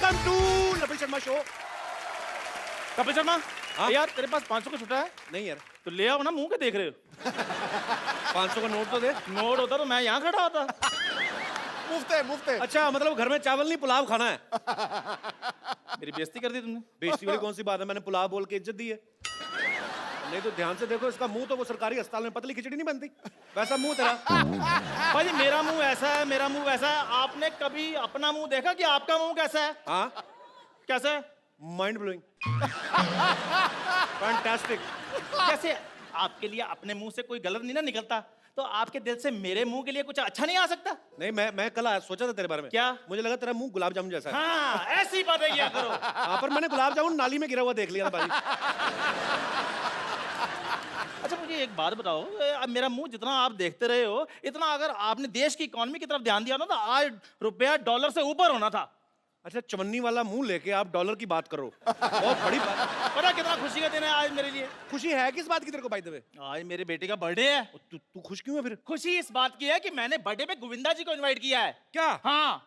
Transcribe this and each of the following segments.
Welcome to Kapil Sharma show. Kapil Sharma, हाँ? यार तेरे पास 500 का छुट्टा है? नहीं यार, तो ले आओ ना, मुंह के देख रहे हो? 500 का नोट तो दे। नोट होता तो मैं यहाँ खड़ा होता। मुफ्त है। अच्छा, मतलब घर में चावल नहीं पुलाव खाना है। मेरी बेइज्जती कर दी तुमने। बेइज्जती वाली कौन सी बात है, मैंने पुलाव बोल के इज्जत दी है। नहीं तो ध्यान से देखो, इसका मुंह तो वो सरकारी अस्पताल में पतली खिचड़ी नहीं बनती, वैसा मुंह तेरा। भाई मेरा मुंह ऐसा है, मेरा मुंह वैसा है। आपने कभी अपना मुंह देखा कि आपका मुंह कैसा है? हाँ, कैसा है? Mind blowing, fantastic. कैसे? आपके लिए अपने मुंह से कोई गलत नहीं ना निकलता, तो आपके दिल से मेरे मुंह के लिए कुछ अच्छा नहीं आ सकता? नहीं, मैं कल सोचा था तेरे बारे में। क्या? मुझे लगा तेरा मुंह गुलाब जामुन जैसा है। हाँ, ऐसी बातें किया करो। हाँ, पर मैंने गुलाब जामुन नाली में गिरा हुआ देख लिया था भाई। अच्छा मुझे एक बात बताओ, अब मेरा मुंह जितना आप देखते रहे हो, इतना अगर आपने देश की इकोनॉमी की तरफ ध्यान दिया ना, तो आज रुपया डॉलर से ऊपर होना था। अच्छा, चवन्नी वाला मुंह लेके आप डॉलर की बात करो, बहुत बड़ी बात। पता कितना खुशी का दिन है आज मेरे लिए? खुशी है किस बात की तेरे को बाय द वे? आज मेरे बेटे का बर्थडे है। तू खुश क्यों है फिर? खुशी इस बात की है कि मैंने बर्थडे पे गोविंदा जी को इनवाइट किया है। क्या? हाँ,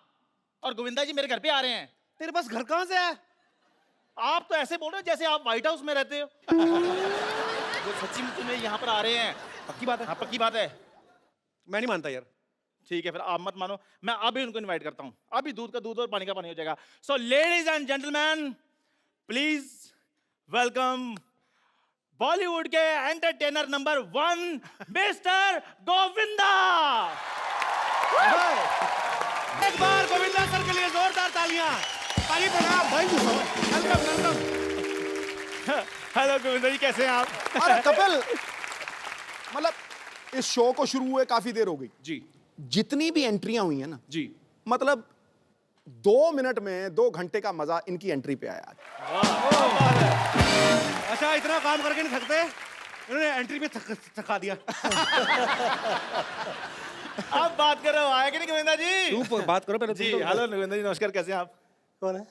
और गोविंदा जी मेरे घर पे आ रहे हैं। तेरे पास घर कहाँ से है? आप तो ऐसे बोल रहे हो जैसे आप व्हाइट हाउस में रहते हो। वो सच्ची में तुम्हें यहाँ पर आ रहे हैं। पक्की बात है? हाँ पक्की बात है। मैं नहीं मानता यार। ठीक है फिर आप मत मानो, मैं अभी उनको इनवाइट करता हूँ। अभी दूध का दूध और पानी का पानी हो जाएगा। So ladies and gentleman, please welcome Bollywood के एंटरटेनर नंबर 1 मिस्टर गोविंदा। एक बार गोविंदा सर के लिए जोरदार तालियां। पानी प्रणाम। Thank you so much. Welcome welcome. Hello Govinda ji, कैसे हैं आप? अरे कपिल, मतलब इस शो को शुरू हुए काफी देर हो गई। जी जितनी भी एंट्रियां हुई हैं ना, जी, मतलब 2 मिनट में 2 घंटे का मजा इनकी एंट्री पे आया। अच्छा इतना काम करके नहीं थकते, इन्होंने एंट्री में थका दिया। आप बात कर रहे हो, आए कि नहीं गोविंदा जी? तू बात करो पहले। जी हेलो गोविंदा जी, नमस्कार, कैसे हैं आप? कौन है?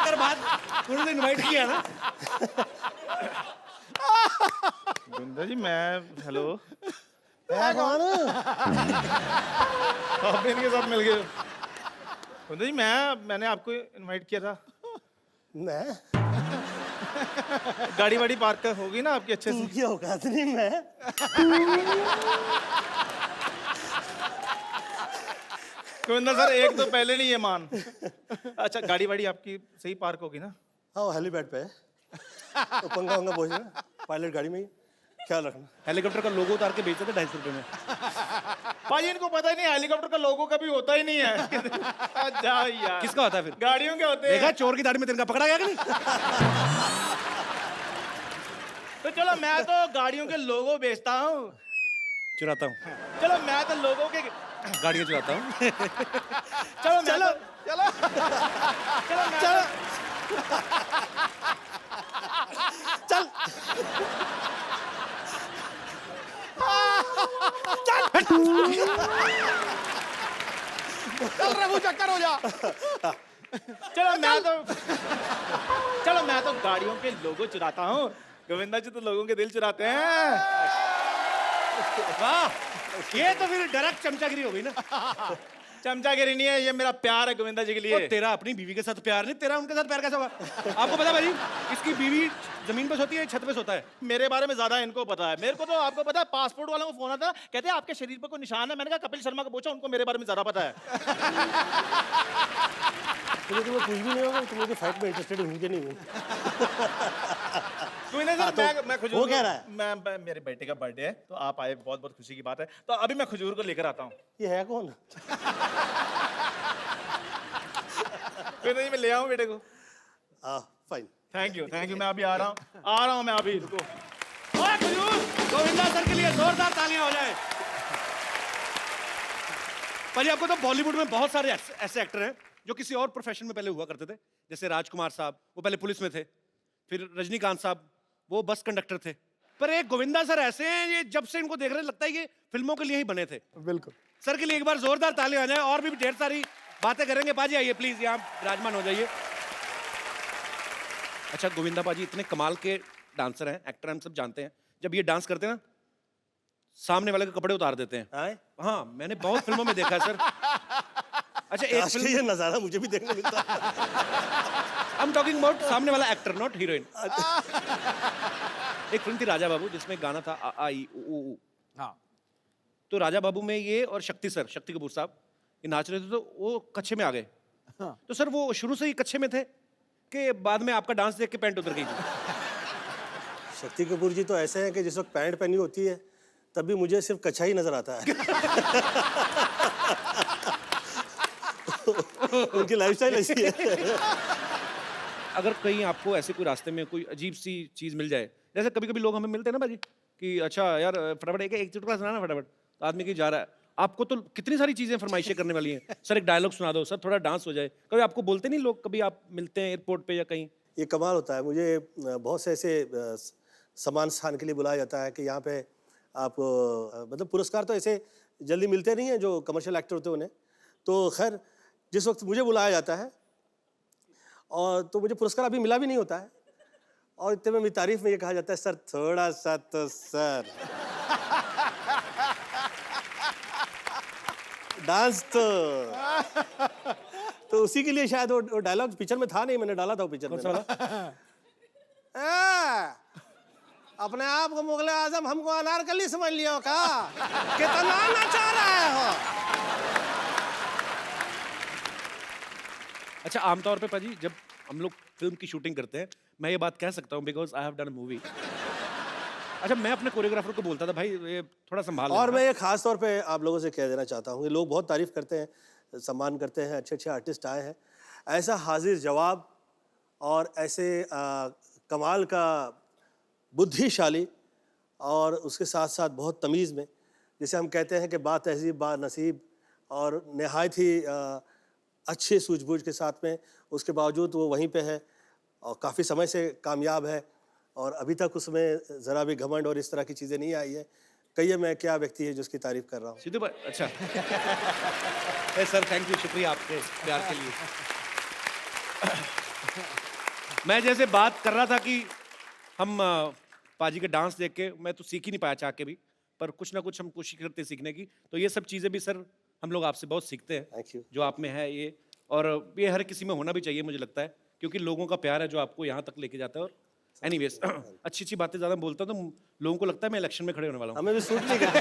कर बात, तूने इनवाइट किया ना। गोविंदा जी मैं, हेलो, कौन? आप इनके साथ मिल गए। गोविंदा जी मैंने आपको इनवाइट किया था। मैं गाड़ी वाड़ी पार्क होगी ना आपकी अच्छे से? उनकी औकात नहीं मैं। गोविंदा सर एक तो पहले नहीं है मान। अच्छा गाड़ी वाड़ी आपकी सही पार्क होगी ना? हाँ वो हेलीपैड पे है, तो पंगा वंगा पहुंचना पायलट गाड़ी में ही, ख्याल रखना। हेलीकॉप्टर का लोगो उतार के बेचते थे 250 रुपए में। भाई इनको पता ही नहीं हेलीकॉप्टर का लोगो कभी होता ही नहीं है। जाओ यार, किसका होता है फिर? गाड़ियों के होते हैं। देखा चोर की दाढ़ी में तिनका पकड़ा गया कि नहीं? तो चलो मैं तो गाड़ियों के लोगो बेचता हूँ। चुराता हूँ, चलो मैं तो लोगों के, गाड़ियाँ चुराता हूँ। चलो चलो चलो चलो चल चल रघु, चक्कर हो जा। चलो मैं तो गाड़ियों के लोगो चुराता हूँ। गोविंदा जी तो लोगों के दिल चुराते हैं। वाह, ये तो फिर डायरेक्ट चमचागिरी हो गई ना। चमचागिरी नहीं है, ये मेरा प्यार है गोविंदा जी के लिए। तो तेरा अपनी बीवी के साथ प्यार नहीं, तेरा उनके साथ प्यार कैसा होगा? आपको पता है भाई, इसकी बीवी जमीन पे सोती है, छत पे सोता है। मेरे बारे में ज्यादा इनको पता है। मेरे को तो आपको पता है, पासपोर्ट वालों को फोन आता, कहते हैं आपके शरीर पर कोई निशान है। मैंने कहा कपिल शर्मा को पूछो, उनको मेरे बारे में ज्यादा पता है। तुम्हें कुछ भी नहीं होगा, तुम लोग फाइट में इंटरेस्टेड होंगे नहीं हो। कोई नहीं सर, मैं खजूर, वो कह रहा है। मैं मेरे बेटे का बर्थडे है तो आप आए, बहुत बहुत खुशी की बात है। तो अभी मैं खजूर को लेकर आता हूँ। ये है कौन? कोई नहीं, मैं ले आऊँ बेटे को। फाइन। थैंक यू मैं अभी आ रहा हूँ मैं अभी, रुको। ओए खजूर, गोविंदा सर के लिए जोरदार तालियां हो जाए। भाई आपको तो बॉलीवुड में बहुत सारे ऐसे एक्टर हैं जो किसी और प्रोफेशन में पहले हुआ करते थे। जैसे राजकुमार साहब, वो पहले पुलिस में थे। फिर रजनीकांत साहब, वो बस कंडक्टर थे। पर एक गोविंदा सर ऐसे हैं, ये जब से इनको देख रहे लगता है ये फिल्मों के लिए ही बने थे। बिल्कुल। सर के लिए एक बार जोरदार तालियां हो जाए। और भी ढेर सारी बातें करेंगे। पाजी आइए प्लीज, यहाँ विराजमान हो जाइए। अच्छा गोविंदा पाजी इतने कमाल के डांसर हैं, एक्टर हैं, हम सब जानते हैं। जब ये डांस करते हैं ना, सामने वाले के कपड़े उतार देते हैं। हाँ, मैंने बहुत फिल्मों में देखा है सर। अच्छा एक काश कि फिल्म ये नजारा मुझे भी देखने मिलता। आई एम टॉकिंग अबाउट सामने वाला एक्टर नॉट हीरोइन। एक फिल्म थी राजा बाबू जिसमें गाना था आ आ ई उ ऊ। हाँ तो राजा बाबू में ये और शक्ति सर, शक्ति कपूर साहब ये नाच रहे थे तो वो कच्छे में आ गए। हाँ। तो सर वो शुरू से ही कच्छे में थे कि बाद में आपका डांस देख के पैंट उतर गई थी? शक्ति कपूर जी तो ऐसे हैं कि जिस वक्त पैंट पहनी होती है तब भी मुझे सिर्फ कच्छा ही नजर आता है। उनकी लाइफस्टाइल ऐसी है। अगर कहीं आपको ऐसे कोई रास्ते में कोई अजीब सी चीज मिल जाए, जैसे कभी कभी लोग हमें मिलते हैं ना भाजी कि अच्छा यार फटाफट एक चुटकुला सुनाना फटाफट, तो आदमी की जा रहा है, आपको तो कितनी सारी चीजें फरमाइशें करने वाली हैं, सर एक डायलॉग सुना दो, सर थोड़ा डांस हो जाए, कभी आपको बोलते नहीं लोग, कभी आप मिलते हैं एयरपोर्ट पे या कहीं? ये कमाल होता है। मुझे बहुत से ऐसे समान स्थान के लिए बुलाया जाता है कि यहाँ पे आप मतलब पुरस्कार तो ऐसे जल्दी मिलते नहीं हैं जो कमर्शियल एक्टर होते हैं उन्हें। तो खैर जिस वक्त मुझे बुलाया जाता है और तो मुझे पुरस्कार अभी मिला भी नहीं होता है, और इतने में मेरी तारीफ में ये कहा जाता है सर थोड़ा सा तो सर डांस तो उसी के लिए शायद वो डायलॉग पिक्चर में था नहीं, मैंने डाला था वो पिक्चर में। अपने आप को मुगले आजम हमको अनारकली समझ लियो का? कितना नचा रहे हो? अच्छा आमतौर पे पाजी जब हम लोग फिल्म की शूटिंग करते हैं, मैं ये बात कह सकता हूँ because I have done a movie. अच्छा मैं अपने कोरियोग्राफर को बोलता था भाई ये थोड़ा संभाल और लेना। मैं ये खास तौर पे आप लोगों से कह देना चाहता हूँ कि लोग बहुत तारीफ करते हैं, सम्मान करते हैं, अच्छे अच्छे आर्टिस्ट आए हैं, ऐसा हाजिर जवाब और ऐसे कमाल का बुद्धिशाली और उसके साथ साथ बहुत तमीज़ में, जिसे हम कहते हैं कि बा तहजीब बा नसीब और नहायत ही अच्छे सूझबूझ के साथ में, उसके बावजूद वो वहीं पे है और काफ़ी समय से कामयाब है और अभी तक उसमें ज़रा भी घमंड और इस तरह की चीज़ें नहीं आई है। कहिए मैं क्या व्यक्ति है जिसकी तारीफ़ कर रहा हूँ। सिद्धू भाई अच्छा सर थैंक यू, शुक्रिया आपके प्यार के लिए। मैं जैसे बात कर रहा था कि हम पाजी के डांस देख के मैं तो सीख ही नहीं पाया चाह के भी, पर कुछ ना कुछ हम कोशिश करते हैं सीखने की, तो ये सब चीज़ें भी सर हम लोग आपसे बहुत सीखते हैं। Thank you. जो आप में है ये, और ये हर किसी में होना भी चाहिए मुझे लगता है, क्योंकि लोगों का प्यार है जो आपको यहाँ तक लेके जाता है। और एनीवेज अच्छी अच्छी बातें ज़्यादा बोलता हूँ तो लोगों को लगता है मैं इलेक्शन में खड़े होने वाला हूँ। हमें भी सूट नहीं करता।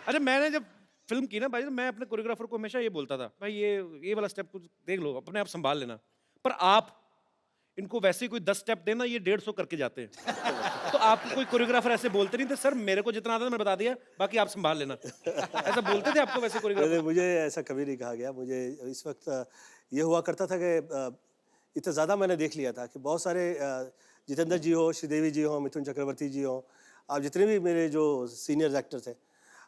अरे मैंने जब फिल्म की ना भाई, तो मैं अपने कोरियोग्राफर को हमेशा ये बोलता था भाई ये वाला स्टेप कुछ देख लो, अपने आप संभाल लेना, पर आप इनको वैसे ही कोई 10 स्टेप देना ये 150 करके जाते हैं। तो आपको कोई कोरियोग्राफर ऐसे बोलते नहीं थे सर मेरे को जितना आता था मैं बता दिया बाकी आप संभाल लेना, ऐसा बोलते थे आपको वैसे कोरियोग्राफर? नहीं, मुझे ऐसा कभी नहीं कहा गया। मुझे इस वक्त ये हुआ करता था कि इतना ज़्यादा मैंने देख लिया था कि बहुत सारे जितेंद्र जी हो, श्रीदेवी जी हो, मिथुन चक्रवर्ती जी हो, आप जितने भी मेरे जो सीनियर एक्टर थे,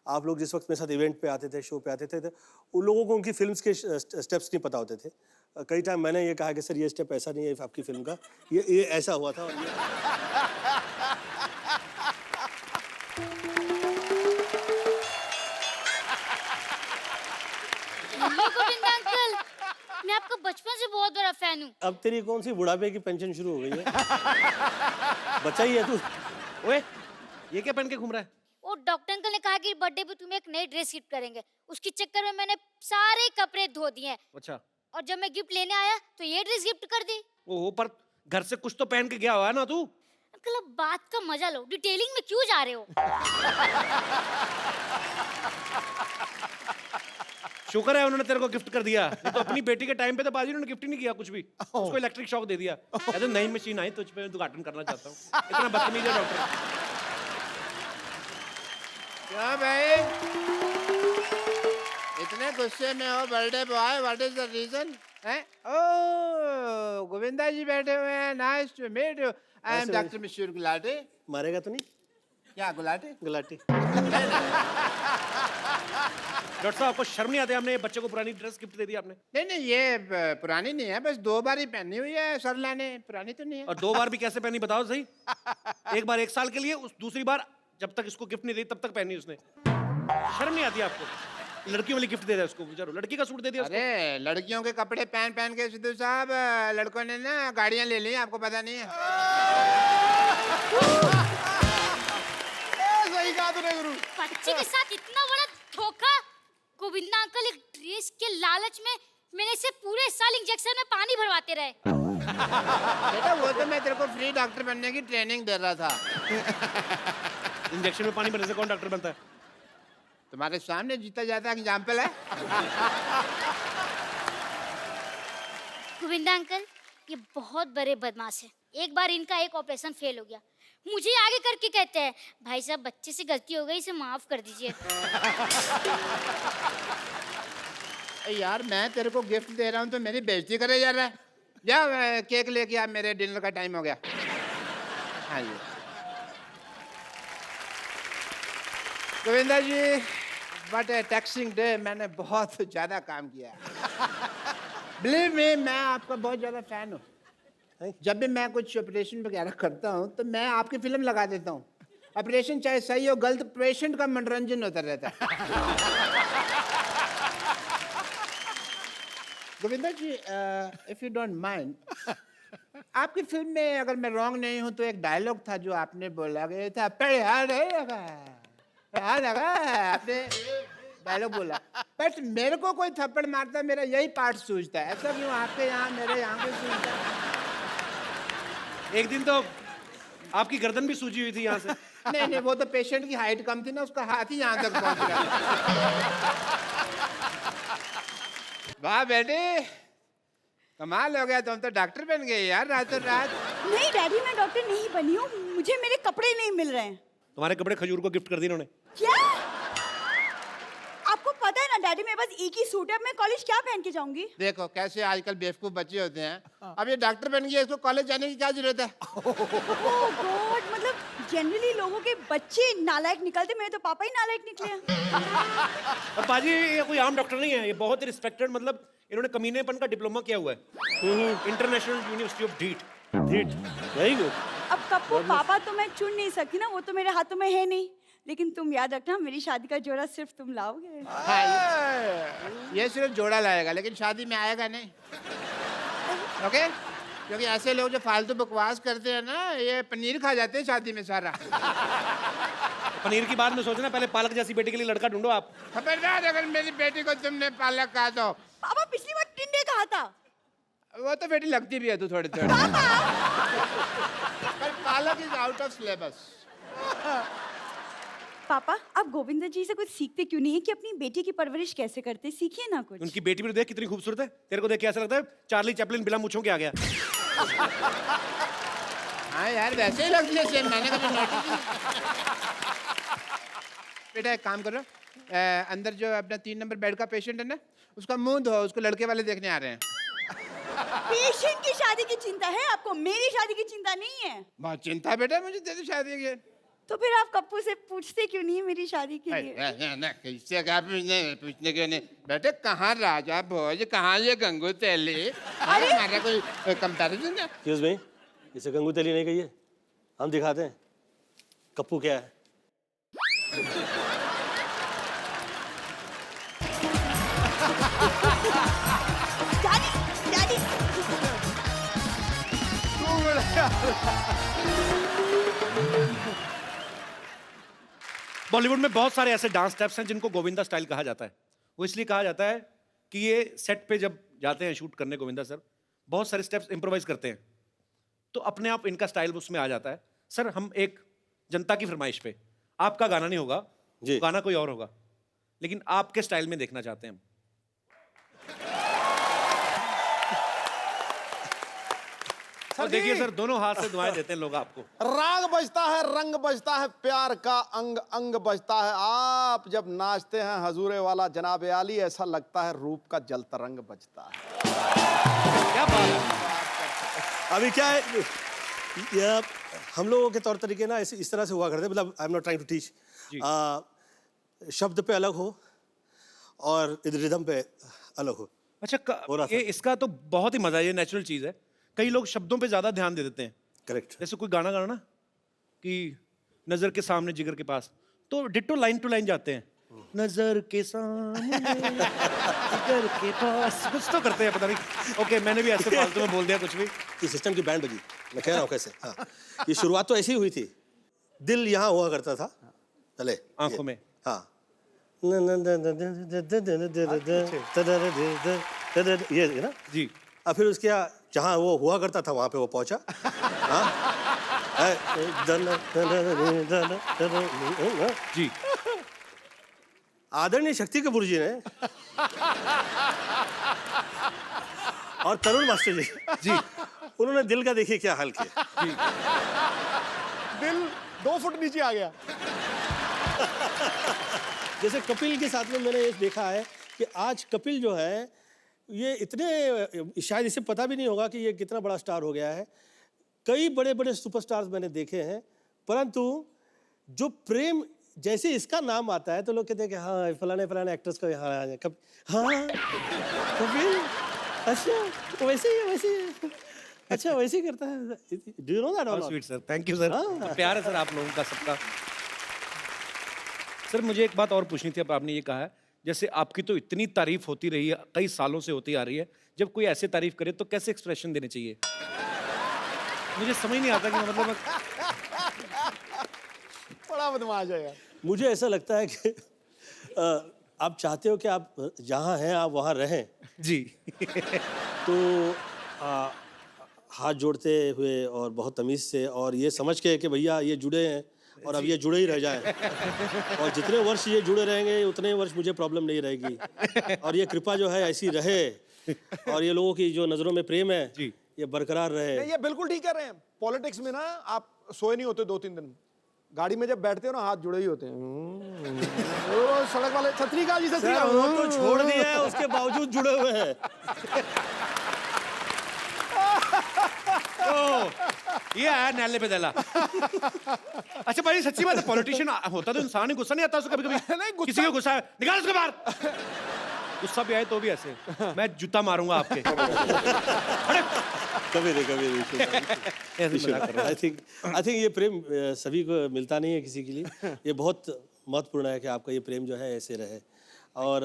आप लोग जिस वक्त मेरे साथ इवेंट पे आते थे, शो पे आते थे, तो उन लोगों को उनकी फिल्म्स के स्टेप्स नहीं पता होते थे। कई टाइम मैंने ये कहा कि सर ये स्टेप ऐसा नहीं है आपकी फिल्म का, ये ऐसा हुआ था। और ये गोविंद अंकल, मैं आपका बचपन से बहुत बड़ा फैन हूँ। अब तेरी कौन सी बुढ़ापे की पेंशन शुरू हो गई है? बच्चा ही है तू। ओए ये क्या पहन के घूम रहा है? वो डॉक्टर अंकल ने कहा कि बर्थडे पे तुम्हें एक नई ड्रेस गिफ्ट करेंगे, उसके चक्कर में मैंने सारे कपड़े धो दिए हैं। अच्छा और जब मैं गिफ्ट लेने आया तो ये ड्रेस गिफ्ट कर दी। ओहो, पर घर से कुछ तो पहन के गया हुआ है ना तू? अंकल अब बात का मजा लो, डिटेलिंग में क्यों जा रहे हो? शुक्र है उन्होंने तेरे को गिफ्ट कर दिया, नहीं तो अपनी बेटी के टाइम पे तो बाजी उन्होंने गिफ्ट ही नहीं किया कुछ भी, उसको इलेक्ट्रिक शॉक दे दिया। कहते नई मशीन आई तुझ पे उद्घाटन करना चाहता हूँ। इतना बदतमीज है डॉक्टर। क्या भाई इतने गुस्से में हो? Birthday boy, what is the reason? Oh Govinda ji बैठे हुए हैं, nice to meet you. I am doctor Mishra Gulati. मारेगा तो नहीं? क्या गुलाटी? गुलाटी। डॉक्टर साहब आपको शर्म नहीं आती? हमने बच्चे को पुरानी ड्रेस गिफ्ट दे दी आपने। नहीं नहीं, ये पुरानी नहीं है, बस 2 बार ही पहनी हुई है सरला ने, पुरानी तो नहीं है। और 2 बार भी कैसे पहनी बताओ सही? एक बार 1 साल के लिए, उस दूसरी बार जब तक इसको गिफ्ट नहीं दी तब तक पहनी उसने। शर्म नहीं आती आपको? लड़कियों वाली गिफ्ट दे दिया उसको, बेचारो लड़की का सूट दे दिया उसको। अरे लड़कियों के कपड़े पहन पहन के सिद्धू साहब लड़कों ने ना गाड़ियां ले ली, आपको पता नहीं है? सही कहा तूने गुरु। बच्चे के साथ इतना बड़ा धोखा। गोविंदा अंकल एक ड्रेस के लालच में मेरे से पूरे साल इंजेक्शन में पानी भरवाते रहे। बेटा वो तो मैं तेरे को फ्री डॉक्टर बनने की ट्रेनिंग दे रहा था। इंजेक्शन में पानी भरने से कौन डॉक्टर बनता है? तुम्हारे सामने जीता जाता एग्जाम्पल है। गोविंदा अंकल ये बहुत बड़े बदमाश है। एक बार इनका एक ऑपरेशन फेल हो गया, मुझे आगे करके कहते हैं भाई साहब बच्चे से गलती हो गई, इसे माफ कर दीजिए। यार मैं तेरे को गिफ्ट दे रहा हूँ तो मेरी बेइज्जती करे जा रहा है। जा केक लेके आ, मेरे डिनर का टाइम हो गया। हाँ जी गोविंदा जी, बट टैक्सिंग डे, मैंने बहुत ज़्यादा काम किया है। बिलीव मी, मैं आपका बहुत ज़्यादा फैन हूँ। जब भी मैं कुछ ऑपरेशन वगैरह करता हूँ तो मैं आपकी फिल्म लगा देता हूँ। ऑपरेशन चाहे सही हो गलत, पेशेंट का मनोरंजन होता रहता है। गोविंदा जी, इफ यू डोंट माइंड, आपकी फिल्म में अगर मैं रॉन्ग नहीं हूँ तो एक डायलॉग था जो आपने बोला गया था, आपने डायलॉग बोला, बट मेरे को कोई थप्पड़ मारता मेरा यही पार्ट सूझता है। ऐसा क्यों आपके यहाँ मेरे यहाँ पे सूझता है? एक दिन तो आपकी गर्दन भी सूजी हुई थी यहाँ से। नहीं नहीं, वो तो पेशेंट की हाइट कम थी ना, उसका हाथ ही यहाँ तक पहुँच गया। वाह बेटे, कमाल हो गया, तुम तो डॉक्टर बन गए यार रातों रात। नहीं डैडी, मैं डॉक्टर नहीं बनी हूँ, मुझे मेरे कपड़े नहीं मिल रहे हैं। तुम्हारे कपड़े खजूर को गिफ्ट कर दिए उन्होंने। क्या? आपको पता है ना डैडी, मेरे पास एक ही सूट है, अब मैं कॉलेज क्या पहन के जाऊंगी? देखो कैसे आजकल बेवकूफ बच्चे होते हैं। अब ये डॉक्टर बन गया, इसको कॉलेज जाने की क्या जरूरत है? ओह गॉड, मतलब जनरली लोगों के बच्चे नालायक निकलते, मेरे तो पापा ही नालायक निकले हैं। और बाजी ये कोई आम डॉक्टर नहीं है, ये बहुत ही रिस्पेक्टेड, मतलब इन्होंने कमीनेपन का डिप्लोमा किया हुआ है इंटरनेशनल यूनिवर्सिटी ऑफ ढीठ। Very good. अब कप्पू पापा तो मैं चुन नहीं सकती ना, वो तो मेरे हाथों में है नहीं, लेकिन तुम याद रखना मेरी शादी का जोड़ा सिर्फ तुम लाओगे। हाँ, ये सिर्फ जोड़ा लाएगा लेकिन शादी में आएगा नहीं। ओके? क्योंकि ऐसे लोग जो फालतू बकवास करते हैं ना, ये पनीर खा जाते हैं शादी में सारा। पनीर की बात में सोचना, पहले पालक जैसी बेटी के लिए लड़का ढूंढो आप। खबरदार अगर मेरी बेटी को तुमने पालक कहा तो। पापा पिछली बार टिंडे कहा था। वो तो बेटी लगती भी है तू थोड़ी थोड़ी। पर पालक इज आउट ऑफ सिलेबस। पापा आप गोविंदा जी से कुछ सीखते क्यों नहीं है कि अपनी बेटी की परवरिश कैसे करते, सीखिए ना कुछ। उनकी बेटी भी तो देख कितनी खूबसूरत है, तेरे को देख के ऐसा लगता है चार्ली चैपलिन बिना मूंछों के आ गया। हाँ यार वैसे ही लगती है सेम, मैंने कभी नोटिस नहीं। बेटा एक काम करो, अंदर जो अपना 3 नंबर बेड का पेशेंट है ना, उसका मुंह धो, उसको लड़के वाले देखने आ रहे हैं। पेशेंट की शादी की चिंता है आपको, मेरी शादी की चिंता नहीं है। बहुत चिंता है बेटा मुझे तेरी शादी की। तो फिर आप कप्पू से पूछते क्यों नहीं है मेरी शादी के लिए? किससे क्या पूछने के नहीं बेटे, कहाँ राजा भोज, कहाँ ये गंगू तेली? अरे हमारा कोई कंपैरिजन है? एक्सक्यूज मी, इसे गंगू तेली नहीं कहिए, हम दिखाते हैं कप्पू क्या है। डैडी डैडी बॉलीवुड में बहुत सारे ऐसे डांस स्टेप्स हैं जिनको गोविंदा स्टाइल कहा जाता है। वो इसलिए कहा जाता है कि ये सेट पे जब जाते हैं शूट करने गोविंदा सर, बहुत सारे स्टेप्स इम्प्रोवाइज करते हैं, तो अपने आप इनका स्टाइल उसमें आ जाता है। सर हम एक जनता की फरमाइश पे, आपका गाना नहीं होगा जी। गाना कोई और होगा, लेकिन आपके स्टाइल में देखना चाहते हैं हम। और देखिए सर, दोनों हाथ से दुआएं देते हैं लोग आपको। राग बजता है, रंग बजता है, प्यार का अंग अंग बजता है। आप जब नाचते हैं हजूरे वाला जनाब आली, ऐसा लगता है रूप का जल तरंग बजता है। क्या बात है। अभी क्या है, यह हम लोगों के तौर तरीके ना इस तरह से हुआ करते, मतलब I am not trying to teach, शब्द पे अलग हो और रिदम पे अलग हो। अच्छा ये इसका तो बहुत ही मजा है, ये नेचुरल चीज है। कई लोग शब्दों पे ज्यादा ध्यान दे देते हैं। करेक्ट। जैसे कोई गाना गाना ना कि नजर के सामने जिगर के पास, तो डिट्टो लाइन टू लाइन जाते हैं, नजर के सामने जिगर के पास, कुछ तो करते हैं पता नहीं। ओके मैंने भी ऐसे फालतू में बोल दिया कुछ भी। ये सिस्टम की बैंड बजी, मैं कह रहा हूँ कैसे। हाँ, ये शुरुआत तो ऐसी ही हुई थी। दिल यहाँ हुआ करता था पहले आंखों में। हाँ, ये ना जी और फिर उसके जहाँ वो हुआ करता था वहाँ पे वो पहुँचा। हाँ? जी आदरणीय शक्ति कपूर जी ने और तरुण मास्टर जी जी उन्होंने दिल का देखिए क्या हाल किया। दिल 2 फुट नीचे आ गया। जैसे कपिल के साथ में मैंने ये देखा है कि आज कपिल जो है ये इतने शायद इसे पता भी नहीं होगा कि ये कितना बड़ा स्टार हो गया है। कई बड़े बड़े सुपरस्टार्स मैंने देखे हैं, परंतु जो प्रेम जैसे इसका नाम आता है तो लोग कहते हैं कि हाँ फलाने फलाने एक्टर्स का यहाँ हाँ कपिल अच्छा वैसे ही है वैसे ही है अच्छा वैसे ही करता है। Do you know that? Sweet sir, thank you sir. हाँ। प्यार है सर आप लोगों का सबका। सर मुझे एक बात और पूछनी थी। अब आपने ये कहा है जैसे आपकी तो इतनी तारीफ होती रही है, कई सालों से होती आ रही है, जब कोई ऐसे तारीफ करे तो कैसे एक्सप्रेशन देने चाहिए? मुझे समझ नहीं आता कि मतलब बड़ा बदमाश है यार। मुझे ऐसा लगता है कि आप चाहते हो कि आप जहाँ हैं आप वहाँ रहें, जी तो हाथ जोड़ते हुए और बहुत तमीज़ से और ये समझ के कि भैया ये जुड़े हैं और अब ये जुड़े ही रह जाएं और जितने वर्ष ये जुड़े रहेंगे उतने वर्ष मुझे प्रॉब्लम नहीं रहेगी और ये कृपा जो है ऐसी रहे और ये लोगों की जो नज़रों में प्रेम है जी। ये बरकरार रहे। नहीं, ये बिल्कुल ठीक कह रहे हैं। पॉलिटिक्स में ना आप सोए नहीं होते 2-3 दिन। गाड़ी में जब बैठते हो ना हाथ जुड़े ही होते हैं। वो सड़क वाले छतरी का जी छतरी का वो तो छोड़ दिया है उसके बावजूद जुड़े हुए हैं। ये आया नैले पे दला। अच्छा भाई सच्ची बात है, पॉलिटिशियन होता तो इंसान ही गुस्सा नहीं आता उसको कभी कभी? नहीं, गुस्सा- किसी को गुस्सा है, निकाल उसको बाहर। गुस्सा भी आए तो भी ऐसे मैं जूता मारूंगा आपके। कभी नहीं ऐसे मजाक कर रहा हूं। आई थिंक ये प्रेम सभी को मिलता नहीं है किसी के लिए। ये बहुत महत्वपूर्ण है कि आपका ये प्रेम जो है ऐसे रहे और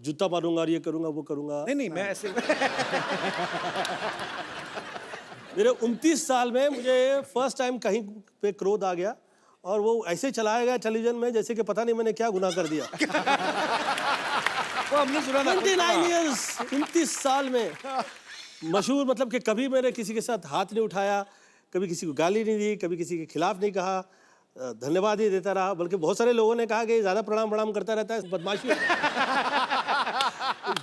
जूता मारूंगा और ये करूंगा वो करूंगा। नहीं नहीं मैं ऐसे मेरे 29 साल में मुझे फर्स्ट टाइम कहीं पे क्रोध आ गया और वो ऐसे चलाया गया टेलीविजन में जैसे कि पता नहीं मैंने क्या गुनाह कर दिया। वो हमने सुना था 29 years 29 साल में मशहूर मतलब कि कभी मैंने किसी के साथ हाथ नहीं उठाया, कभी किसी को गाली नहीं दी, कभी किसी के खिलाफ नहीं कहा, धन्यवाद ही देता रहा। बल्कि बहुत सारे लोगों ने कहा कि ज़्यादा प्रणाम प्रणाम करता रहता है, बदमाशी।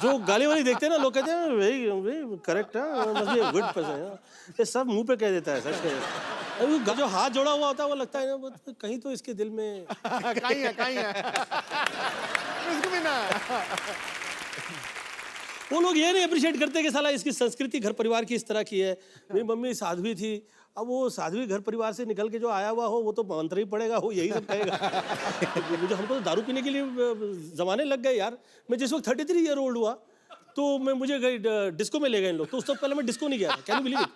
जो गाली वाली देखते हैं ना लोग कहते हैं वेरी करेक्ट है, मस्ट बी गुड पर्सन। ये सब मुंह पे कह देता है, सच कह देता है। वो जो हाथ जोड़ा हुआ होता है वो लगता है ना वो कहीं तो इसके दिल में कहीं है इसको भी ना। वो लोग ये नहीं अप्रिशिएट करते कि साला इसकी संस्कृति घर परिवार की इस तरह की है। मेरी मम्मी साध्वी थी, अब वो साध्वी घर परिवार से निकल के जो आया हुआ हो वो तो मंत्र ही पड़ेगा, वो यही सब कहेगा। मुझे हमको तो दारू पीने के लिए जमाने लग गए यार। मैं जिस वक्त 33 ईयर ओल्ड हुआ तो मुझे डिस्को में ले गए इन लोग, तो उस तो पहले मैं डिस्को नहीं गया था, कैन यू बिलीव इट।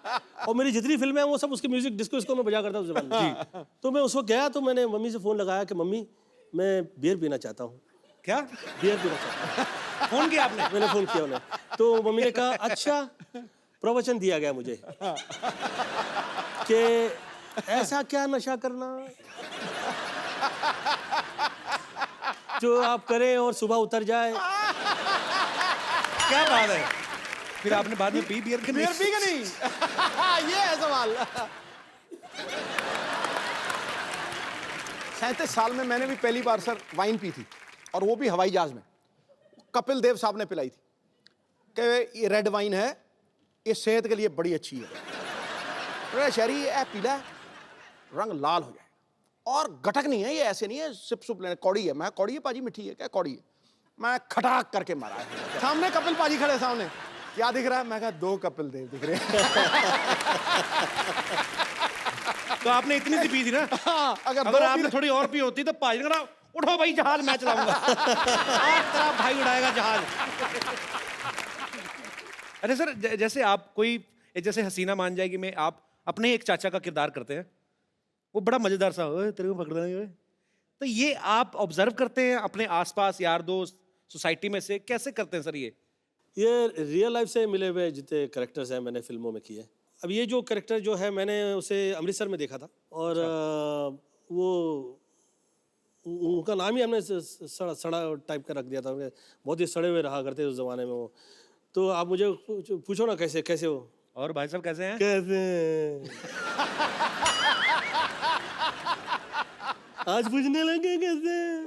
और मेरी जितनी फिल्में हैं वो सब उसके म्यूजिक डिस्को में बजा करता उस जमाने में। तो मैं उस वक्त गया तो मैंने मम्मी से फ़ोन लगाया कि मम्मी मैं बियर पीना चाहता हूँ। क्या बियर पीना चाहता हूँ। फोन किया आपने? मैंने फ़ोन किया उन्हें, तो मम्मी ने कहा अच्छा प्रवचन दिया गया मुझे कि ऐसा क्या नशा करना जो आप करें और सुबह उतर जाए। क्या बात है? फिर आपने बाद में पी बियर के? बियर पी के नहीं। ये है सवाल। 37 साल में मैंने भी पहली बार सर वाइन पी थी और वो भी हवाई जहाज में। कपिल देव साहब ने पिलाई थी कि ये रेड वाइन है, ये सेहत के लिए बड़ी अच्छी है। शहरी ये पीला है, रंग लाल हो जाए और गटक नहीं है, ये ऐसे नहीं है सिप सुप लेने। कौड़ी है। मैं कौड़ी है पाजी, मिठी है क्या? कौड़ी है। मैं खटाक करके मारा है। सामने कपिल पाजी खड़े सामने, क्या दिख रहा है? मैं कहा 2 कपिल देव दिख रहे हैं। तो आपने इतनी सी पी थी ना? अगर आपने थोड़ी और पी होती तो पाजी ने कहा उठो भाई जहाज मैं चलाऊंगा। आज तेरा भाई उड़ाएगा जहाज। अरे सर जैसे आप कोई जैसे हसीना मान जाएगी में आप अपने एक चाचा का किरदार करते हैं, वो बड़ा मजेदार सा ओए तेरे को पकड़ना नहीं ओए, तो ये आप ऑब्जर्व करते हैं अपने आसपास यार दोस्त सोसाइटी में से, कैसे करते हैं सर ये रियल लाइफ से मिले हुए जितने करेक्टर्स हैं मैंने फिल्मों में किए। अब ये जो करेक्टर जो है मैंने उसे अमृतसर में देखा था और वो उनका नाम ही हमने सड़ा सड़ा टाइप का रख दिया था, बहुत ही सड़े हुए रहा करते उस जमाने में वो। तो आप मुझे पूछो ना कैसे कैसे हो। और भाई साहब कैसे हैं? कैसे हैं? आज पूछने लगे कैसे हैं?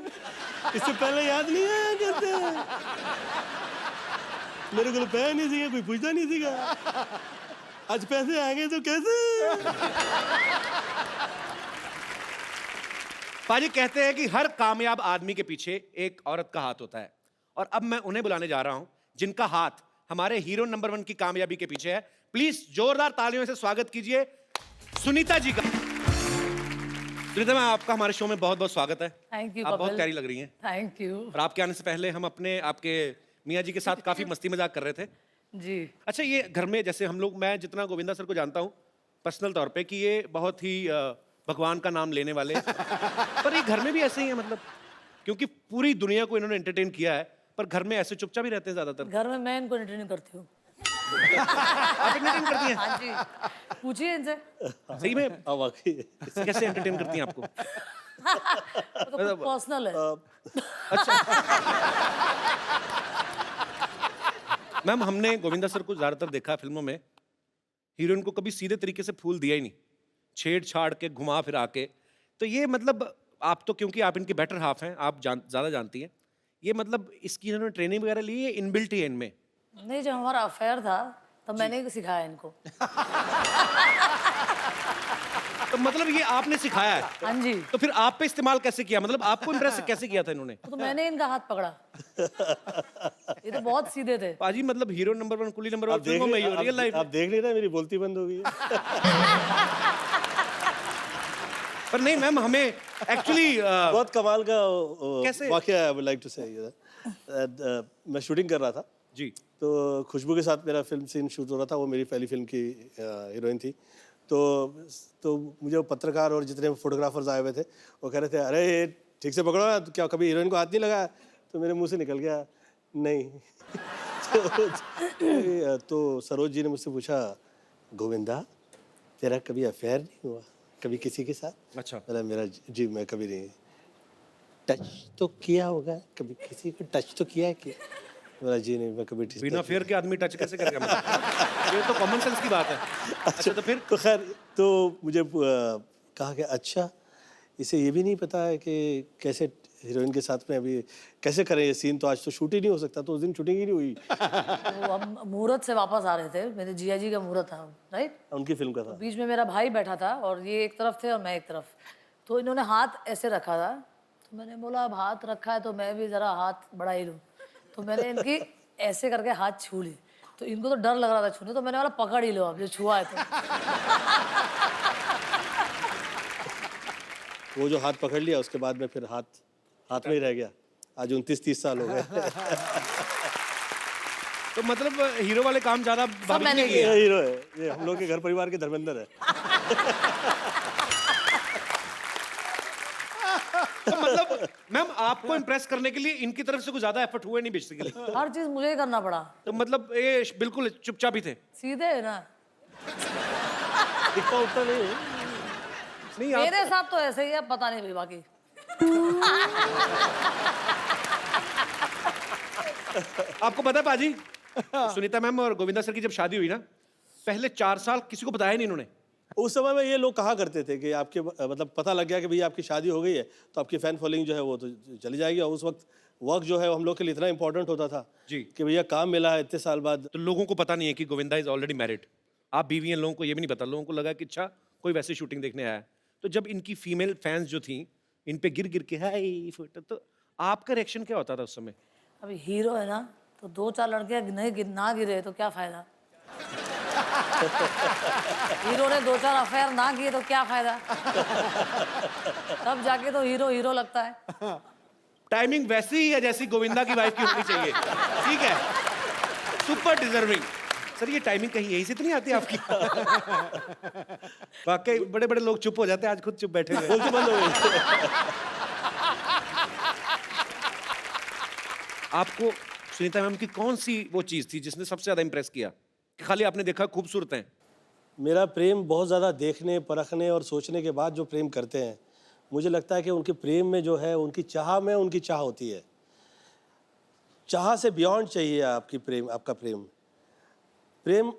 इससे पहले याद नहीं आया कैसे हैं? मेरे को पैसा नहीं सीखा, कोई पूछता नहीं सीखा, आज पैसे आएंगे तो कैसे? पाजी कहते हैं कि हर कामयाब आदमी के पीछे एक औरत का हाथ होता है, और अब मैं उन्हें बुलाने जा रहा हूं जिनका हाथ हमारे हीरो नंबर 1 की कामयाबी के पीछे है। प्लीज जोरदार तालियों से स्वागत कीजिए सुनीता जी का। सुनीता मैम, आपका हमारे शो में बहुत बहुत स्वागत है। थैंक यू आप बहुत प्यारी लग रही हैं। थैंक यू और आपके आने से पहले हम आपके मियाँ जी के साथ काफी मस्ती मजाक कर रहे थे। जी। अच्छा, ये घर में जैसे हम लोग, मैं जितना गोविंदा सर को जानता हूँ पर्सनल तौर पे कि ये बहुत ही भगवान का नाम लेने वाले पर ये घर में भी ऐसे ही है, मतलब क्योंकि पूरी दुनिया को इन्होंने एंटरटेन किया है, पर घर में ऐसे चुपचाप ही रहते हैं ज्यादातर। घर में मैं इनको एंटरटेन करती हूँ। आप एंटरटेन करती हैं? हाँ जी, पूछिए इनसे। सही में? वाकई कैसे एंटरटेन करती हैं आपको? वो तो पर्सनल है। मैम, हमने गोविंदा सर को ज्यादातर देखा फिल्मों में, हीरोइन को कभी सीधे तरीके से फूल दिया ही नहीं, छेड़-छाड़ के, घुमा फिरा के। तो ये मतलब आप तो, क्योंकि आप इनके बेटर हाफ हैं, आप ज्यादा जानती हैं, ये मतलब इसकी इन्होंने ट्रेनिंग वगैरह ली है, इनबिल्ट ही है इनमें? नहीं, जब हमारा अफेयर था तब मैंने ही सिखाया इनको। तो मतलब ये आपने सिखाया है? हाँ जी। तो फिर आप पे इस्तेमाल कैसे किया, मतलब आपको इम्प्रेस कैसे किया था इन्होंने? तो मैंने इनका हाथ पकड़ा। ये तो बहुत सीधे थे। पाजी मतलब हीरो नंबर 1, कुली नंबर 1 फिल्मों में ही हो, रियल लाइफ आप देख नहीं रहे, मेरी बोलती बंद हो गई है। पर नहीं मैम, हमें एक्चुअली बहुत कमाल का कैसे? वाकया, आई वुड लाइक टू से। मैं शूटिंग कर रहा था जी, तो खुशबू के साथ मेरा फिल्म सीन शूट हो रहा था, वो मेरी पहली फिल्म की हीरोइन थी। तो मुझे वो पत्रकार और जितने फोटोग्राफर्स आए हुए थे वो कह रहे थे, अरे ये ठीक से पकड़ो ना, तो क्या कभी हीरोइन को हाथ नहीं लगाया? तो मेरे मुंह से निकल गया, नहीं। तो सरोज जी ने मुझसे पूछा, गोविंदा तेरा कभी अफेयर नहीं हुआ कभी किसी के साथ? अच्छा। मेरा जी मैं कभी नहीं। टच तो किया होगा कभी, किसी को टच तो किया है क्या? मेरा जी नहीं, मैं कभी बिना फेयर के आदमी टच कैसे करेगा? मतलब ये तो कॉमन सेंस की बात है। अच्छा, तो फिर? तो खैर, तो मुझे कहा कि अच्छा, इसे ये भी नहीं पता है कि कैसे हीरोइन के साथ में अभी कैसे करें ये सीन, तो आज तो शूट ही नहीं हो सकता। तो उस दिन शूटिंग ही नहीं हुई। तो हम मुहूर्त से वापस आ रहे थे, मेरे जिया जी का मुहूर्त था, राइट? उनकी फिल्म का था। बीच में मेरा भाई बैठा था और ये एक तरफ थे और मैं एक तरफ। तो इन्होंने हाथ ऐसे रखा था, तो मैंने बोला अब हाथ रखा है तो मैं भी जरा हाथ बढ़ा ही लूँ। तो मैंने इनकी ऐसे करके हाथ छू ली, तो इनको तो डर लग रहा था छूने, तो मैंने बोला पकड़ ही लो अब जो छुआ है तो। वो जो हाथ पकड़ लिया, उसके बाद में फिर हाथ में ही रह गया। आज 29-30 साल हो गए। तो मतलब हीरो वाले काम ज्यादा भाभी मैंने ने किए। ये हीरो है, ये हम लोग के घर परिवार के धर्मेंद्र है। तो मतलब मैम, आपको इम्प्रेस करने के लिए इनकी तरफ से कुछ ज्यादा एफर्ट हुए नहीं बेसिकली? हर चीज मुझे ही करना पड़ा। तो मतलब ये बिल्कुल चुपचाप ही थे? सीधे है ना, दिखता उतना नहीं है। नहीं, आप मेरे साथ तो ऐसे ही है, पता नहीं भाई बाकी। आपको पता है पाजी, सुनीता मैम और गोविंदा सर की जब शादी हुई ना, पहले 4 साल किसी को बताया नहीं इन्होंने। उस समय में ये लोग कहा करते थे कि आपके मतलब पता लग गया कि भैया आपकी शादी हो गई है तो आपकी फैन फॉलोइंग जो है वो तो चली जाएगी। और उस वक्त वर्क जो है हम लोग के लिए इतना इंपॉर्टेंट होता था जी, कि भैया काम मिला है इतने साल बाद। तो लोगों को पता नहीं है कि गोविंदा इज ऑलरेडी मैरिड, आप बीवी हैं, लोगों को ये भी नहीं पता। लोगों को लगा कि अच्छा कोई वैसे शूटिंग देखने आया है। तो जब इनकी फीमेल फैंस जो थी इन पे गिर गिर के हाय फोटो, तो आपका रिएक्शन क्या होता था उस समय? अभी हीरो है ना, तो 2-4 लड़के नहीं ना गिरे तो क्या फायदा? हीरो ने 2-4 अफेयर ना किए तो क्या फायदा? तब जाके तो हीरो हीरो लगता है। टाइमिंग वैसी ही है जैसी गोविंदा की वाइफ की होनी चाहिए। ठीक है, सुपर डिजर्विंग। सर ये टाइमिंग कहीं यहीं से तो नहीं आती आपकी? वाकई बड़े बड़े लोग चुप हो जाते हैं, आज खुद चुप बैठे हुए। बोलती बंद हो गई। आपको सुनीता मैम की कौन सी वो चीज थी जिसने सबसे ज्यादा इंप्रेस किया? कि खाली आपने देखा खूबसूरत हैं? मेरा प्रेम बहुत ज़्यादा देखने परखने और सोचने के बाद जो प्रेम करते हैं मुझे लगता है कि उनके प्रेम में जो है, उनकी चाह में उनकी चाह होती है। चाह से बियॉन्ड चाहिए आपकी प्रेम, आपका प्रेम प्रेम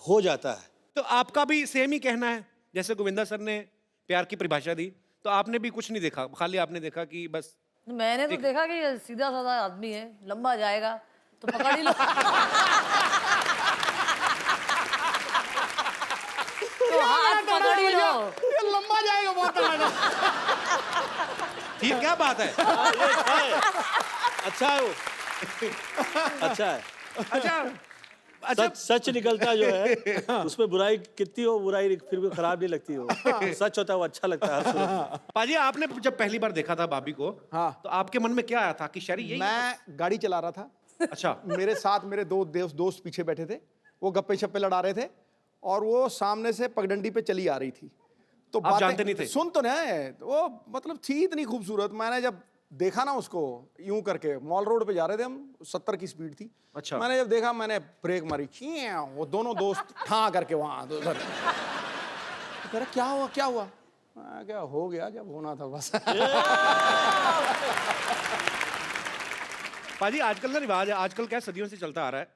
हो जाता है। तो आपका भी सेम ही कहना है, जैसे गोविंदा सर ने प्यार की परिभाषा दी, तो आपने भी कुछ नहीं देखा, खाली आपने देखा कि बस मैंने तो देखा कि ये सीधा साधा आदमी है, लंबा जाएगा तो पकड़ ही लो। तो हाथ पकड़ ही लो। ये लंबा जाएगा बहुत तगड़ा। ठीक, क्या बात है। अच्छा है वो। अच्छा है। अच्छा सच निकलता जो है, उसमें बुराई कितनी हो, बुराई फिर भी खराब नहीं लगती हो। सच होता है वो अच्छा लगता है हर सूरत में। पाजी, आपने जब पहली बार देखा था भाभी को, हाँ। तो आपके मन में क्या आया था कि शरी यही? मैं गाड़ी चला रहा था, अच्छा। मेरे साथ मेरे दो दोस्त पीछे बैठे थे, वो गप्पे शप्पे लड़ा रहे थे और वो सामने से पगडंडी पे चली आ रही थी। तो आप जानते नहीं थे? सुन तो नहीं, वो मतलब थी इतनी खूबसूरत। मैंने जब देखा ना उसको यूं करके, मॉल रोड पे जा रहे थे हम, 70 की स्पीड थी। अच्छा। मैंने जब देखा, मैंने ब्रेक मारी, वो दोनों दोस्त ठां करके वहां उधर। तो कह रहा क्या हुआ क्या हुआ? मैं क्या हो गया, जब होना था बस। पाजी, आजकल ना रिवाज है, आजकल क्या सदियों से चलता आ रहा है,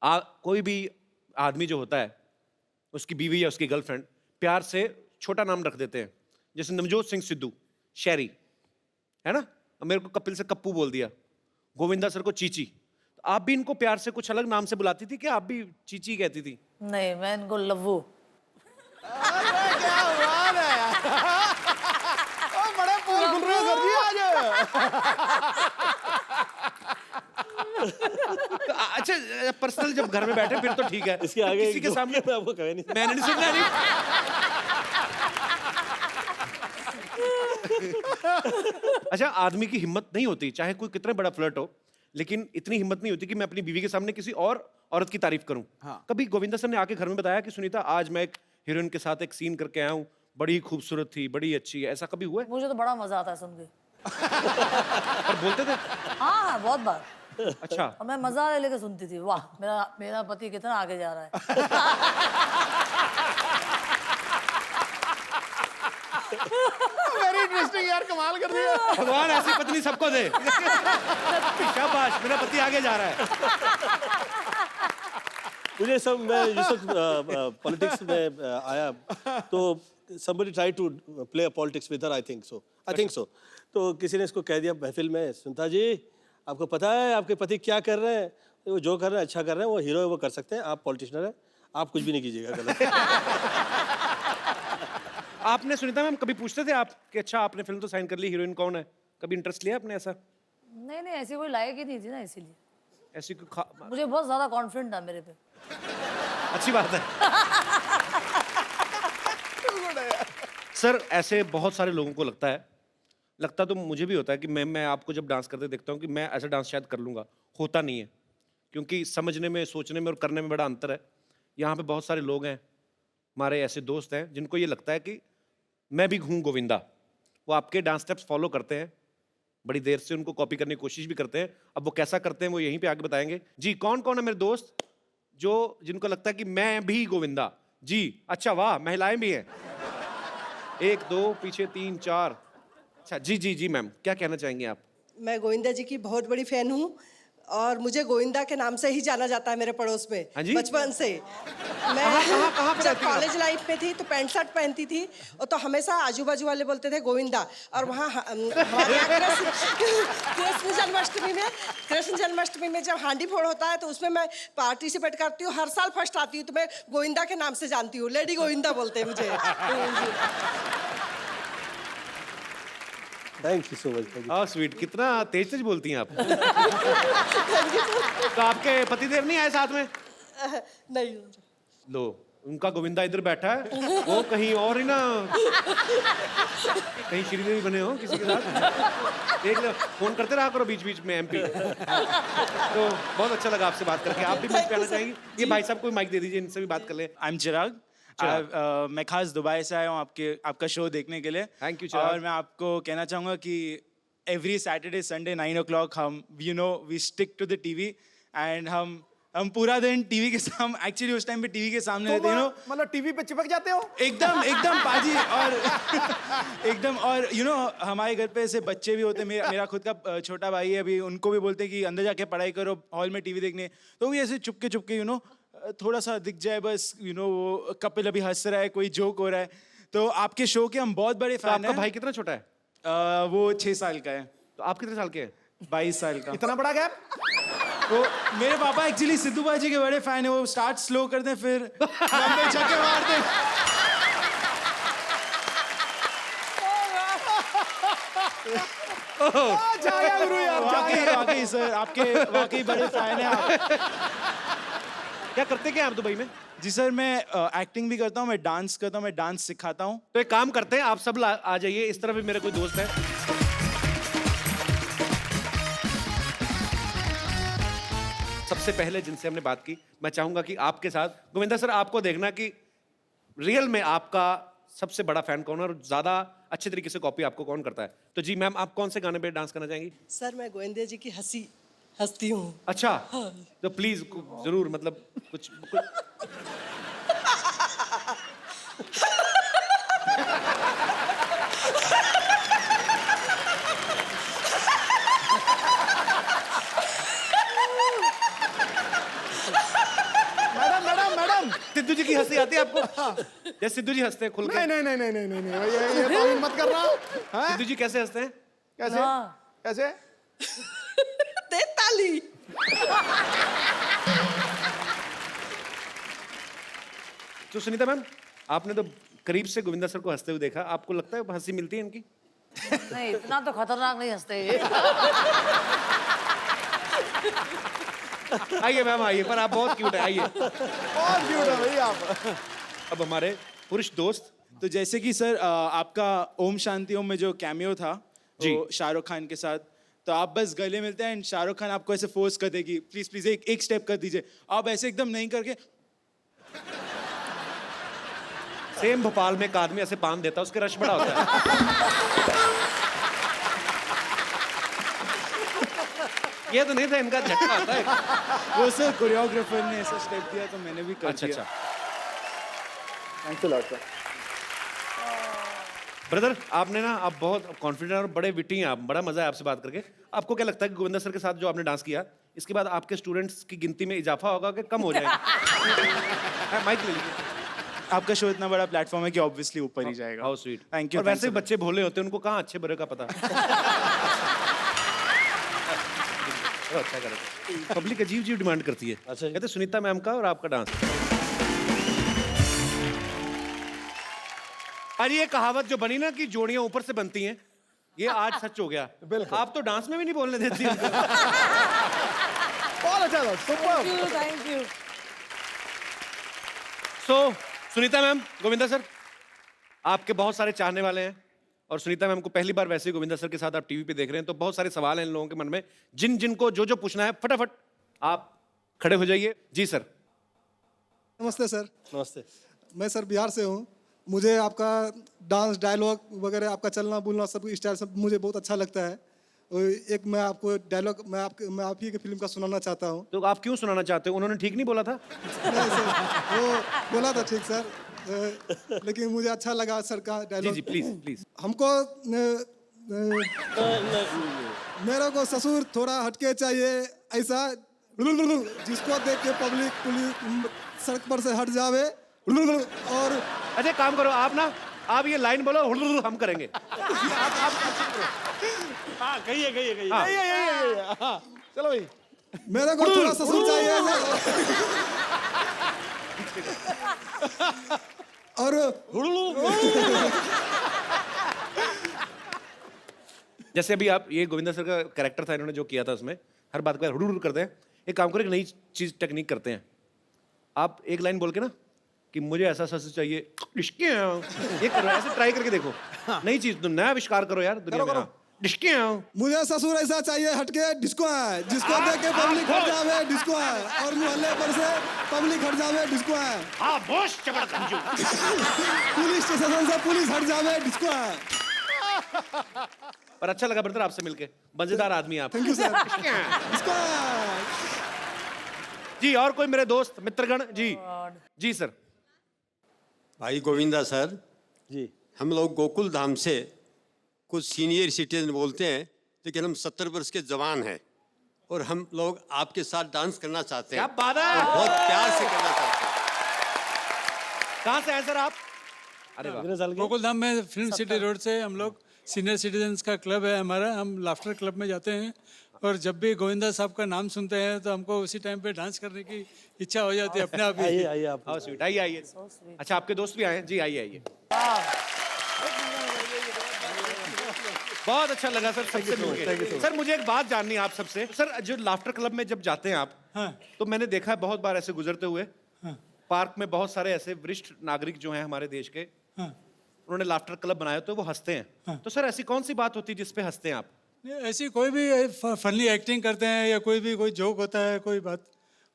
हाँ कोई भी आदमी जो होता है, उसकी बीवी या उसकी गर्लफ्रेंड प्यार से छोटा नाम रख देते हैं, जैसे नवजोत सिंह सिद्धू शैरी, है ना? मेरे को कपिल से कप्पू बोल दिया, गोविंदा सर को चीची। तो आप भी इनको प्यार से कुछ अलग नाम से बुलाती थी, क्या आप भी चीची कहती थी? नहीं, मैं इनको लव्वू। क्या बात है यार। बड़े फूल खुल रहे हो सर जी आज। तो अच्छा, पर्सनल जब घर में बैठे फिर तो ठीक है, इसके आगे किसी के सामने मैं आपको कहे नहीं। मैंने नहीं सुनना नहीं। अच्छा, आदमी की हिम्मत नहीं होती, चाहे कोई कितना बड़ा फ्लर्ट हो, लेकिन इतनी हिम्मत नहीं होती कि मैं अपनी बीवी के सामने किसी और औरत की तारीफ करूं। हाँ। कभी गोविंदा सर ने आके घर में बताया कि सुनीता, आज मैं एक हीरोइन के साथ एक सीन करके आया हूं, बड़ी खूबसूरत थी, बड़ी अच्छी है, ऐसा कभी हुआ है? मुझे तो बड़ा मजा आता है सुन के। और बोलते थे? हाँ, बहुत बार। अच्छा। और मैं मजा ले लेके सुनती थी, वाह मेरा पति कितना आगे जा रहा है। वेरी इंटरेस्टिंग यार, कमाल कर दिया। भगवान ऐसी पत्नी सबको दे। शाबाश, मेरा पति आगे जा रहा है। मुझे सब, मैं जिस वक्त पॉलिटिक्स में आया, तो somebody tried to play politics with her, I think so. तो किसी ने इसको कह दिया महफिल में, सुनीता जी आपको पता है आपके पति क्या कर रहे हैं? वो जो कर रहे हैं अच्छा कर रहे हैं, वो हीरो है, वो कर सकते हैं, आप पॉलिटिशियन हैं, आप कुछ भी नहीं कीजिएगा गलत। आपने, सुनीता मैम, कभी पूछते थे आप कि अच्छा आपने फिल्म तो साइन कर ली, हीरोइन कौन है? कभी इंटरेस्ट लिया आपने ऐसा? नहीं, ऐसी कोई लायक ही नहीं थी ना, इसीलिए। ऐसी मुझे बहुत ज्यादा कॉन्फिडेंट था मेरे पे। अच्छी बात है। सर, ऐसे बहुत सारे लोगों को लगता तो मुझे भी होता है कि मैं आपको जब डांस करते देखता हूँ कि मैं ऐसा डांस शायद कर लूँगा, होता नहीं है, क्योंकि समझने में, सोचने में और करने में बड़ा अंतर है। यहाँ पे बहुत सारे लोग हैं, हमारे ऐसे दोस्त हैं, जिनको ये लगता है कि मैं भी हूँ गोविंदा। वो आपके डांस स्टेप्स फॉलो करते हैं, बड़ी देर से उनको कॉपी करने की कोशिश भी करते हैं। अब वो कैसा करते हैं वो यहीं पे आगे बताएंगे। जी, कौन कौन है मेरे दोस्त जिनको लगता है कि मैं भी गोविंदा? जी, अच्छा, वाह, महिलाएं भी हैं। 1 2 पीछे 3 4। अच्छा, जी मैम, क्या कहना चाहेंगे आप? मैं गोविंदा जी की बहुत बड़ी फैन हूँ और मुझे गोविंदा के नाम से ही जाना जाता है मेरे पड़ोस में। हाँ जी? बचपन से मैं कहाँ पे जब रहती हैं आप? कॉलेज लाइफ में थी तो पैंट शर्ट पहनती थी, और तो हमेशा आजू बाजू वाले बोलते थे गोविंदा। और वहाँ हमारे यहाँ कृष्ण जन्माष्टमी में जब हांडी फोड़ होता है तो उसमें मैं पार्टिसिपेट करती हूँ, हर साल फर्स्ट आती हूँ। तो मैं गोविंदा के नाम से जानती हूँ, लेडी गोविंदा बोलते हैं मुझे। Thank you so much. Sweet, कितना तेज बोलती हैं आप। तो आपके पतिदेव नहीं आए साथ में? नहीं, लो, उनका गोविंदा इधर बैठा है, वो कहीं और ही ना, कहीं श्रीदेवी बने हो किसी के साथ। देख लो, फोन करते रहा करो बीच बीच में MP। तो बहुत अच्छा लगा आपसे बात करके। आप भी मंच पे आना चाहेंगी? ये भाई साहब को माइक दे दीजिए, इनसे भी बात कर ले। आई एम चिराग। मैं खास दुबई से आया हूँ आपका शो देखने के लिए। Thank you, चिराग। और मैं आपको कहना चाहूँगा कि एवरी सैटरडे संडे 9 o'clock हम we stick to the TV and हम हम पूरा दिन टीवी के सामने, एक्चुअली उस टाइम पे टीवी के सामने रहते हैं, मतलब टीवी पे चिपक जाते हो? एकदम एकदम पाजी। और एकदम, और हमारे घर पे ऐसे बच्चे भी होते हैं। मेरा खुद का छोटा भाई है अभी, उनको भी बोलते हैं कि अंदर जाके पढ़ाई करो, हॉल में टीवी देखने, तो भी ऐसे चुपके चुपके थोड़ा सा दिख जाए बस, वो कपिल अभी हंस रहा है, कोई जोक हो रहा है, तो आपके शो के हम बहुत बड़े तो फैन आपका हैं। भाई कितना छोटा है? वो 6 साल का है। तो आप कितने साल के हैं? 22 साल का। इतना बड़ा गैप? तो मेरे पापा एक्चुअली सिद्धू बाजी के बड़े फैन है। वो स्टार्ट स्लो करते हैं, फिर लंबे छक्के मारते हैं। जाया गुरु यार, वाकई वाकई सर, आपके वाकई बड़े फैन हैं आप। क्या करते क्या आप दुबई में? जी सर, मैं एक्टिंग भी करता हूँ, मैं डांस करता हूँ, मैं डांस सिखाता हूँ। तो एक काम करते हैं, आप सब आ जाइए, इस तरफ भी मेरा कोई दोस्त है। सबसे पहले जिनसे हमने बात की, मैं चाहूंगा कि आपके साथ गोविंदा सर, आपको देखना कि रियल में आपका सबसे बड़ा फैन कौन है और ज्यादा अच्छे तरीके से कॉपी आपको कौन करता है। तो जी मैम, आप कौन से गाने पे डांस करना चाहेंगी? सर मैं गोविंदा जी की हंसती हूँ। अच्छा, तो प्लीज जरूर, मतलब कुछ मैडम सिद्धू जी की हंसी आती है आपको? जैसे सिद्धू जी हंसते हैं खुल के। नहीं नहीं नहीं नहीं नहीं नहीं, ये बाउल मत करना। हाँ? सिद्धू जी कैसे हंसते हैं? कैसे? हाँ। कैसे? दे ताली। तो सुनीता मैम, आपने तो करीब से गोविंदा सर को हंसते हुए देखा, आपको लगता है हंसी मिलती है इनकी? नहीं, इतना तो खतरनाक नहीं हंसते ये। आइए मैम आइए, पर आप बहुत क्यूट है, आइए। बहुत क्यूट है भाई आप। अब हमारे पुरुष दोस्त। तो जैसे कि सर आपका ओम शांति ओम में जो कैमियो था जी, वो शाहरुख खान के साथ, तो आप बस गले मिलते हैं एंड शाहरुख खान आपको ऐसे फोर्स कर देगी, प्लीज प्लीज एक स्टेप कर दीजिए। आप ऐसे एकदम नहीं करके, सेम भोपाल में एक आदमी ऐसे पान देता है, उसके रश बड़ा होता है। ये तो नहीं था, इनका झटका आता है। वो सर कोरियोग्राफर ने ऐसा स्टेप दिया तो मैंने भी कर अच्छा दिया। अच्छा thanks a lot sir. Brother, आपने ना, आप बहुत कॉन्फिडेंट और बड़े विटी हैं आप, बड़ा मजा है आपसे बात करके। आपको क्या लगता है कि गोविंदा सर के साथ जो आपने डांस किया, इसके बाद आपके स्टूडेंट्स की गिनती में इजाफा होगा कि कम हो जाएगा? माइक ले लीजिए। आपका शो इतना बड़ा प्लेटफॉर्म है कि ऑब्वियसली ऊपर ही जाएगा। How sweet. Thank you. और वैसे भी बच्चे भोले होते हैं, उनको कहाँ अच्छे बुरे का पता। अच्छा कर, पब्लिक अजीब अजीब डिमांड करती है। अच्छा। कहते सुनीता मैम का और आपका डांस। और ये कहावत जो बनी ना कि जोड़ियां ऊपर से बनती हैं, ये आज सच हो गया। बिल्कुल। आप तो डांस में भी नहीं बोलने देती उनको। बहुत अच्छा था, super. Thank you. So Sunita ma'am, Govinda sir, आपके बहुत सारे चाहने वाले हैं, और सुनीता मैम को पहली बार वैसे ही गोविंदा सर के साथ आप टीवी पे देख रहे हैं, तो बहुत सारे सवाल हैं इन लोगों के मन में, जिन जिनको जो जो पूछना है फटाफट आप खड़े हो जाइए। जी सर। नमस्ते सर, नमस्ते। मैं सर बिहार से हूँ। मुझे आपका डांस डायलॉग वगैरह, आपका चलना बोलना सब स्टाइल सब मुझे बहुत अच्छा लगता है। और एक मैं आपको डायलॉग मैं आप ही की फिल्म का सुनाना चाहता हूँ। तो आप क्यों सुनाना चाहते हो? उन्होंने ठीक नहीं बोला था? नहीं सर, वो बोला था ठीक सर, लेकिन मुझे अच्छा लगा सर का जी डायलॉग। जी, प्लीज प्लीज। हमको मेरे को ससुर थोड़ा हटके चाहिए, ऐसा जिसको देख के पब्लिक पुलिस सड़क पर से हट जावे। और अच्छा काम करो, आप ये लाइन बोलो, हम करेंगे। हाँ कहिए कहिए कहिए। हाँ। चलो भाई। मेरे को थोड़ा ससुर चाहिए और जैसे अभी आप, ये गोविंदा सर का कैरेक्टर था, इन्होंने जो किया था उसमें हर बात को हुड़ुड़ करते हैं। एक काम करो, एक नई चीज टेक्निक करते हैं। आप एक लाइन बोल के ना कि मुझे ऐसा ससुर चाहिए, डिश्के ये करो, ऐसे ट्राई करके देखो। नई चीज, तो नया आविष्कार करो यार दुनिया में। हाँ। डिश्के मुझे ससुर ऐसा चाहिए हटके डिस्को है, जिसको देख के पब्लिक हट जावे डिस्को है, और मोहल्ले पर से पब्लिक हट जावे डिस्को है, हाँ बॉस चबड़ कंजू। पुलिस स्टेशन से पुलिस हट जावे डिस्को है। पर अच्छा लगा ब्रदर आपसे मिलके, मजेदार आदमी आप। Thank you sir. डिस्को है। जी और कोई मेरे दोस्त मित्रगण जी जी सर। भाई गोविंदा सर, जी हम लोग गोकुल धाम से कुछ सीनियर सिटीजन बोलते हैं, लेकिन हम 70 वर्ष के जवान हैं और हम लोग आपके साथ डांस करना चाहते हैं। क्या बात है! और बहुत प्यार से करना चाहते हैं। कहाँ से आए सर आप? अरे वाह। कितने साल के? गोकुल धाम में फिल्म सिटी रोड से हम लोग सीनियर सिटीजन्स का क्लब है हमारा, हम लाफ्टर क्लब में जाते हैं और जब भी गोविंदा साहब का नाम सुनते हैं तो हमको उसी टाइम पे डांस करने की इच्छा हो जाती है अपने आप ही। आइए आइए आप। हाउ स्वीट, आइए आइए। अच्छा आपके दोस्त भी आए हैं? जी आइए आइए। बहुत अच्छा लगा सर सबसे मिलके। सर मुझे एक बात जाननी है आप सबसे। सर जो लाफ्टर क्लब में जब जाते हैं आप, हाँ। तो मैंने देखा है बहुत बार ऐसे गुजरते हुए, हाँ। पार्क में बहुत सारे ऐसे वरिष्ठ नागरिक जो हैं हमारे देश के, हाँ। उन्होंने लाफ्टर क्लब बनाया तो वो हंसते हैं। हाँ। तो सर ऐसी कौन सी बात होती है जिसपे हंसते हैं आप? नहीं, ऐसी कोई भी फनी एक्टिंग करते हैं या कोई जोक होता है, कोई बात,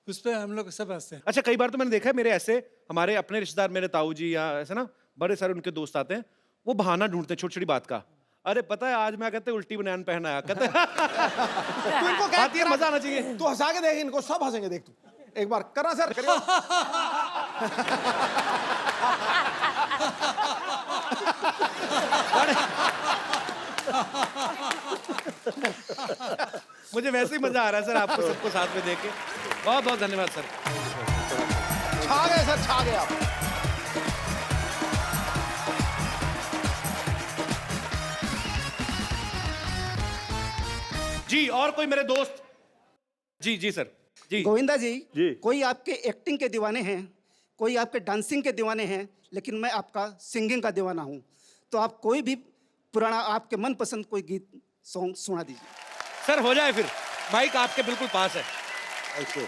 उस पर हम लोग सब हंसते हैं। अच्छा कई बार तो मैंने देखा है मेरे ऐसे हमारे अपने रिश्तेदार, मेरे ताऊ जी या ऐसे ना बड़े सारे उनके दोस्त आते हैं, वो बहाना ढूंढते हैं छोटी छोटी बात का। अरे पता है आज मैं कहते उल्टी बनियान पहना आया, कहते तू इनको कह आती है, मजा आना चाहिए। तू हंसा के देख, इनको सब हंसेंगे, देख तू एक बार करना सर करियो। मुझे वैसे ही मजा आ रहा है सर आपको सबको साथ में देख के। बहुत बहुत धन्यवाद सर। छा गए सर, छा गए आप। जी और कोई मेरे दोस्त? जी जी सर जी। गोविंदा जी, जी। कोई आपके एक्टिंग के दीवाने हैं, कोई आपके डांसिंग के दीवाने हैं, लेकिन मैं आपका सिंगिंग का दीवाना हूँ। तो आप कोई भी पुराना आपके मनपसंद कोई गीत सॉन्ग सुना दीजिए। सर हो जाए फिर, माइक आपके बिल्कुल पास है। ऐसे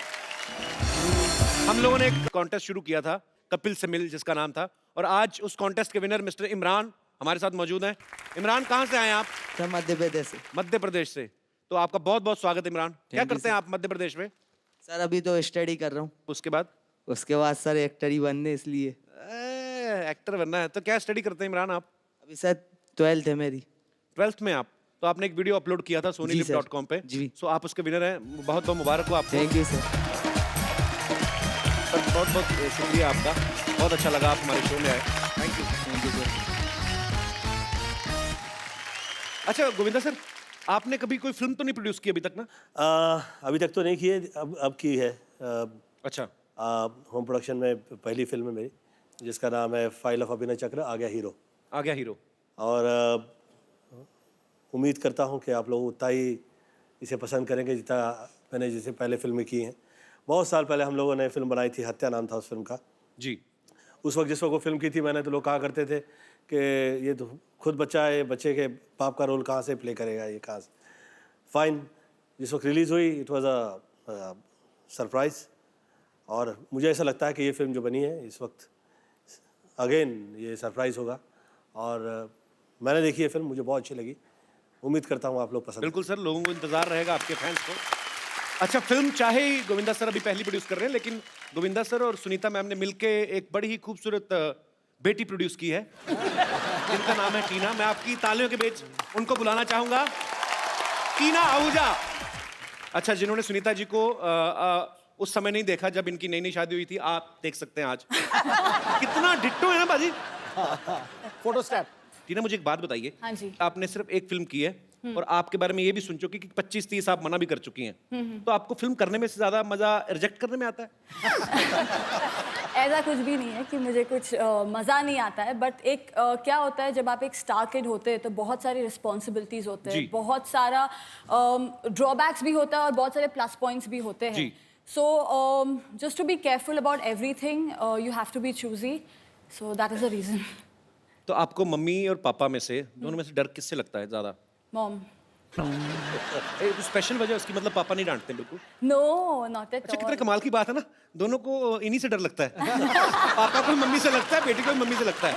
हम लोगों ने एक कॉन्टेस्ट शुरू किया था कपिल से मिल जिसका नाम था, और आज उस कॉन्टेस्ट के विनर मिस्टर इमरान हमारे साथ मौजूद हैं। इमरान कहाँ से आए आप? सर मध्य प्रदेश से। मध्य प्रदेश से। तो आपका बहुत बहुत स्वागत इमरान। क्या करते हैं आप मध्य प्रदेश में? सर अभी तो स्टडी कर रहा हूँ, उसके बाद? उसके बाद सर एक्टर ही बनने, इसलिए। एक्टर बनना है। तो क्या स्टडी करते हैं इमरान आप? अभी सर 12th है मेरी। 12th में आप? तो आपने एक वीडियो अपलोड किया था sonylip.com पे। जी। सो आप उसके विनर हैं, बहुत बहुत मुबारक हो आपको। Thank you sir. बहुत बहुत शुक्रिया आपका, बहुत अच्छा लगा आप हमारे शो में आए। Thank you sir. अच्छा गोविंदा सर, आपने कभी कोई फिल्म तो नहीं प्रोड्यूस की अभी तक ना? अभी तक तो नहीं की है, अब की है। अच्छा। होम प्रोडक्शन में पहली फिल्म है मेरी, जिसका नाम है फाइल ऑफ अभिनय चक्र, आ गया हीरो। आ गया हीरो। और उम्मीद करता हूँ कि आप लोग उतना ही इसे पसंद करेंगे जितना मैंने जिसे पहले फिल्में की हैं। बहुत साल पहले हम लोगों ने फिल्म बनाई थी, हत्या नाम था उस फिल्म का। जी। उस वक्त जिस वक्त वो फिल्म की थी मैंने, तो लोग कहा करते थे कि ये तो खुद बच्चा है, बच्चे के बाप का रोल कहाँ से प्ले करेगा, ये कहाँ से। फाइन, जिस वक्त रिलीज़ हुई इट वाज अ सरप्राइज़, और मुझे ऐसा लगता है कि ये फिल्म जो बनी है इस वक्त अगेन ये सरप्राइज़ होगा। और मैंने देखी है फिल्म, मुझे बहुत अच्छी लगी। उम्मीद करता हूँ आप लोग पसंद। बिल्कुल सर, लोगों को इंतजार रहेगा, आपके फैंस को। अच्छा फिल्म चाहे ही गोविंदा सर अभी पहली प्रोड्यूस कर रहे हैं, लेकिन गोविंदा सर और सुनीता मैम ने मिलके एक बड़ी ही खूबसूरत बेटी प्रोड्यूस की है जिनका नाम है टीना। मैं आपकी तालियों के बीच उनको बुलाना चाहूंगा, टीना आहूजा। अच्छा, जिन्होंने सुनीता जी को उस समय नहीं देखा जब इनकी नई नई शादी हुई थी, आप देख सकते हैं आज कितना डिट्टो है ना बाजी। फोटोस्टैट। टीना मुझे एक बात बताइए। हाँ जी। आपने सिर्फ एक फिल्म की है और आपके बारे में ये भी सुन चुकी कि 25-30 आप मना भी कर चुकी हैं, तो आपको फिल्म करने में से ज्यादा मजा रिजेक्ट करने में आता है? ऐसा कुछ भी नहीं है कि मुझे कुछ मज़ा नहीं आता है, बट एक क्या होता है जब आप एक स्टार किड होते हैं तो बहुत सारी रिस्पॉन्सिबिलिटीज़ होते हैं, बहुत सारा ड्रॉबैक्स भी होता है और बहुत सारे प्लस पॉइंट्स भी होते हैं। So just to be careful about everything, you have to be choosy, so that is the reason. तो आपको मम्मी और पापा में से दोनों में से डर किससे लगता है ज्यादा? मॉम। स्पेशल वजह उसकी, मतलब पापा नहीं डांटते बिल्कुल? नो, नॉट एट अच्छा, कितने कमाल की बात है ना, दोनों को इन्हीं से डर लगता है। पापा को मम्मी से लगता है, बेटी को मम्मी से लगता है।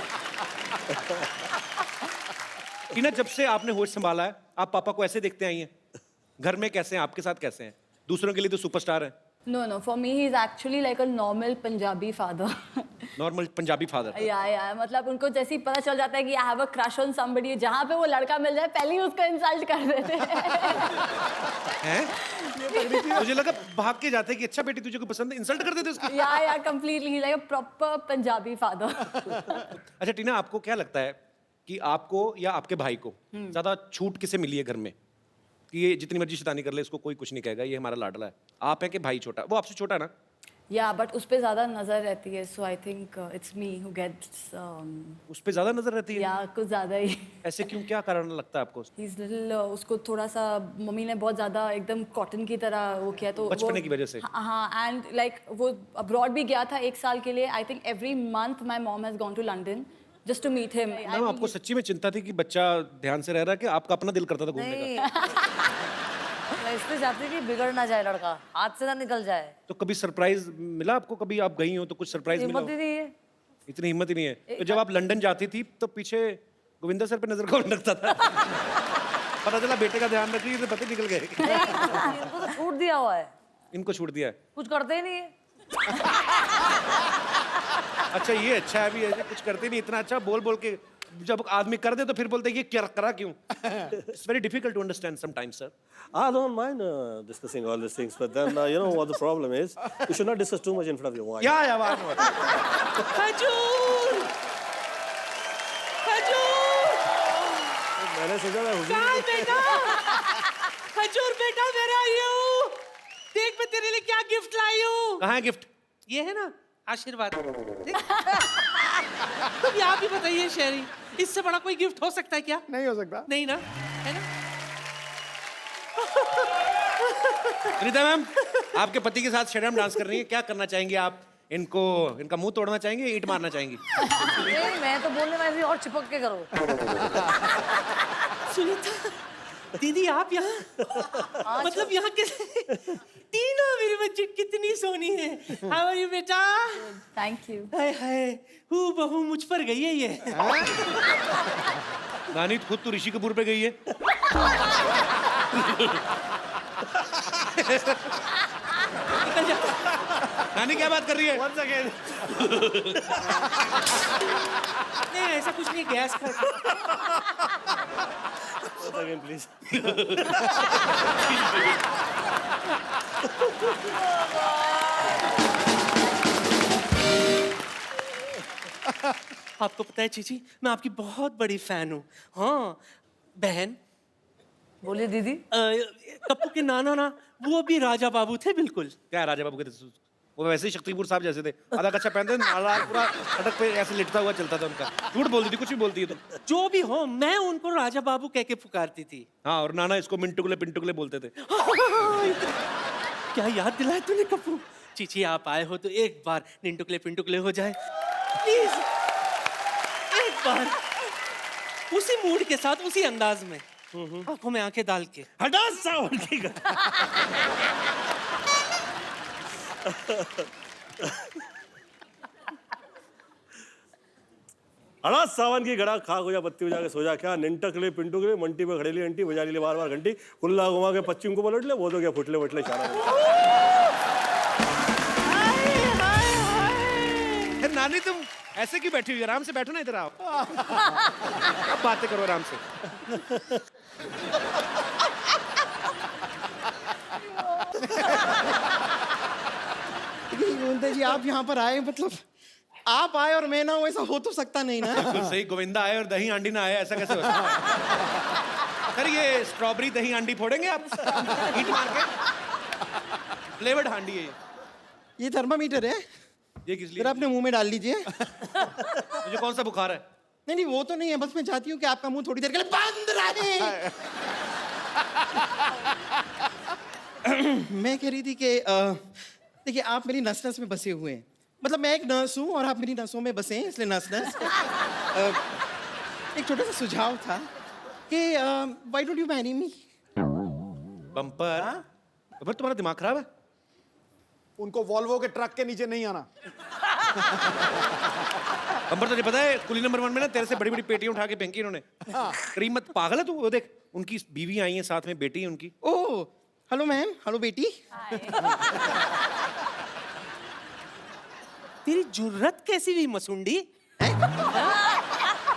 टीना, जब से आपने होश संभाला है आप पापा को ऐसे देखते आई हैं? घर में कैसे हैं, आपके साथ कैसे हैं? दूसरों के लिए तो सुपरस्टार हैं। No, for me he's actually like a normal Punjabi father. Normal Punjabi father. या मतलब उनको जैसे ही पता चल जाता है कि I have a crush on somebody, जहाँ पे वो लड़का मिल जाए पहले ही उसको इंसल्ट कर देते हैं। मुझे लगा भाग के जाते कि अच्छा बेटी तुझे को पसंद है, इंसल्ट कर देते उसको। या completely like a proper Punjabi father. अच्छा टीना, आपको क्या लगता है कि आपको या आपके भाई को ज्यादा छूट किसे मिली है घर में कि ये जितनी मर्जी शैतानी कर ले इसको कोई कुछ नहीं कहेगा, ये हमारा लाडला है? आप है कि भाई छोटा? वो आपसे छोटा है ना? या बट उस पे ज्यादा नजर रहती है, so I think it's me who gets उस पे ज्यादा नजर रहती है? या कुछ ज्यादा ही। ऐसे क्यों, क्या कारण लगता है आपको? ही इज लिटिल, उसको थोड़ा सा मम्मी ने बहुत ज्यादा एकदम कॉटन की तरह वो किया, तो बचपने की वजह से? हाँ, एंड लाइक वो अब्रॉड भी गया था 1 साल के लिए। I think every month my mom has gone to London just to meet him. Ma'am आपको सच्ची में चिंता थी कि बच्चा ध्यान से रह रहा है कि आपका अपना दिल करता था घूमने का? मैं इसलिए चाहती हूँ कि बिगड़ ना जाए लड़का, हाथ से ना निकल जाए। तो कभी सरप्राइज मिला आपको? कभी आप गई हो तो कुछ सरप्राइज मिला हिम्मत ही हो? नहीं है। इतनी हिम्मत ही नहीं है। तो जब आप लंदन जाती थी तो पीछे गोविंदा सर पे नजर कौन रखता था? पता चला बेटे का ध्यान रखी तो पता ही निकल गए। इनको तो छूट दिया हुआ है। इनको छूट दिया है? कुछ करते ही नहीं है। अच्छा ये अच्छा है, अभी ऐसे कुछ करते नहीं, इतना अच्छा बोल बोल के जब आदमी कर दे तो फिर बोलते ये क्या करा क्यों? It's very difficult to understand sometimes sir. I don't mind discussing all these things, but then you know what the problem is. You should not discuss too much in front of your wife. या बात खजूर खजूर मैंने सोचा था कहाँ बेटा? खजूर बेटा मेरा यू देख, मैं तेरे लिए क्या गिफ्ट लाई हूँ। कहाँ है गिफ्ट? ये है ना आशीर्वाद। तुम आप ही बताइए शेरी, इससे बड़ा कोई गिफ्ट हो सकता है क्या? नहीं हो सकता। नहीं ना, है ना? रीता मैम, आपके पति के साथ शर्म डांस कर रही है, क्या करना चाहेंगे आप? इनको, इनका मुंह तोड़ना चाहेंगे, ईंट मारना चाहेंगी? नहीं, मैं तो बोलने में और चिपक के करो। सुनीता दीदी आप यहाँ मतलब यहाँ के टीना मेरी बच्ची कितनी सोनी है। हाउ आर यू बेटा? Thank you. हाय हाय हूँ बहू मुझ पर गई है ये। नानी खुद तो ऋषि कपूर पे गई है। नानी क्या बात कर रही है? Once again. नहीं ऐसा कुछ नहीं, गैस का। Once again, please. आपको पता है चीची, मैं आपकी बहुत बड़ी फैन हूँ। हाँ बहन। बोलिए दीदी। कप्पू के नाना ना वो भी राजा बाबू थे बिल्कुल। क्या राजा बाबू के थे? वो वैसे ही शक्तिपुर साहब जैसे थे, आधा कच्चा पहनते थे, नाला पूरा अटक पे ऐसे लिटता हुआ चलता था उनका। झूठ बोलती थी, कुछ भी बोलती है तो। जो भी हो, मैं उनको राजा बाबू कह के पुकारती थी। हाँ, और नाना इसको मिंटुकले पिंटुकले बोलते थे। क्या याद दिलाया तूने कप्पू। चीची आप आए हो तो एक बार निंटुकले पिंटुकले हो जाए प्लीज, एक बार उसी मूड के साथ, उसी अंदाज में, आंखों में आंखें डाल के। हटा सावन की हड़ा सावन की गड़ा खा हो जा बत्ती बजा के सो जा, क्या निंटकले पिंटुकले मंटी पे खड़ेली अंटी बजा ली बार बार घंटी, कुल्ला घुमा के पश्चिम को पलट ले, वो तो क्या फुटले वटले नानी तुम ऐसे क्यों बैठी हुई? आराम से बैठो ना, इधर आओ। अब बातें करो आराम से। गोविंदा जी आप यहाँ पर आए, मतलब आप आए और मैं ना हूं, ऐसा हो तो सकता नहीं ना। बिल्कुल सही, गोविंदा आए और दही हांडी ना आए, ऐसा कैसे हो सकता है? सर ये स्ट्रॉबेरी दही हांडी फोड़ेंगे आप ईंट मार के? फ्लेवर्ड हांडी है ये थर्मामीटर है, ये किस लिए? फिर अपने मुंह में डाल लीजिए। मुझे कौन सा बुखार है? नहीं नहीं वो तो नहीं है, बस मैं चाहती हूँ कि आपका मुंह थोड़ी देर के लिए बंद रहे। मैं कह रही थी कि देखिए आप मेरी नस नस में बसे हुए हैं, मतलब मैं एक नर्स हूँ और आप मेरी नसों में बसे हैं, इसलिए नस नस। एक छोटा सा सुझाव था कि why don't you marry me? Bumper? Bumper तुम्हारा दिमाग खराब है? उनको वॉल्वो के ट्रक के नीचे नहीं आना। बम्पर तुझे पता है कुली नंबर 1 में ना तेरे से बड़ी बड़ी पेटियां उठा के फेंकी इन्होंने। करीम मत, पागल है तू? वो देख उनकी बीवी आई है साथ में, बेटी है उनकी। ओह हेलो मैम, हेलो बेटी। तेरी जुर्रत कैसी हुई मसुंडी?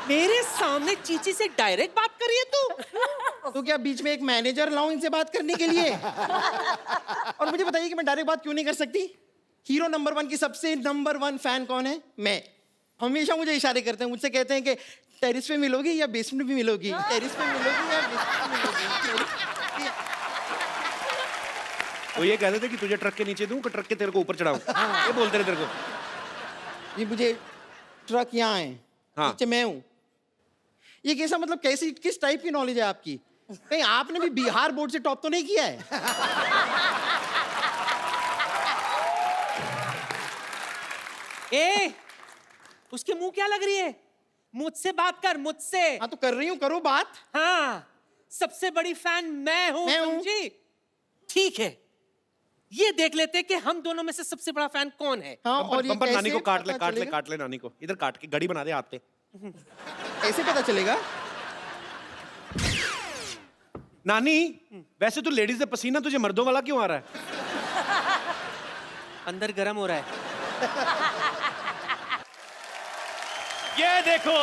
मेरे सामने चीची से डायरेक्ट बात कर रही है तू? तो क्या बीच में एक मैनेजर लाऊं इनसे बात करने के लिए? और मुझे बताइए कि मैं डायरेक्ट बात क्यों नहीं कर सकती? हीरो नंबर 1 की सबसे नंबर 1 फैन कौन है? मैं। हमेशा मुझे इशारे करते हैं, मुझसे कहते हैं कि टेरिस पे मिलोगी या बेसमेंट में मिलोगी, टेरिस पे मिलोगी या बेसमेंट में मिलोगी। वो ये कहते थे कि तुझे ट्रक के नीचे दूं कि ट्रक के तेरे को ऊपर चढ़ाऊं, ये बोलते रहे तेरे को। ये मुझे ट्रक यहाँ है, हाँ। नीचे मैं हूँ। ये कैसा मतलब कैसी किस टाइप की नॉलेज है आपकी? कहीं आपने भी बिहार बोर्ड से टॉप तो नहीं किया है? ए, उसके मुंह क्या लग रही है? मुझसे बात कर, मुझसे। हाँ तो कर रही हूँ, करो बात। हाँ, सबसे बड़ी फैन मैं हूँ, मैं हूँ। समझी? ठीक है, ये देख लेते हैं कि हम दोनों में से सबसे बड़ा फैन कौन है। हाँ, और ये बम्पर नानी को कैसे काट ले, पता काट ले, चलेगा? काट ले नानी को, इधर काट के गड़ी बना दे हाथ पे। ऐसे पता चलेगा? नानी, वैसे तो लेडीज से पसीना तुझे मर्दों वाला क्यों आ रहा है? अंदर गर्म हो रहा है। ये देखो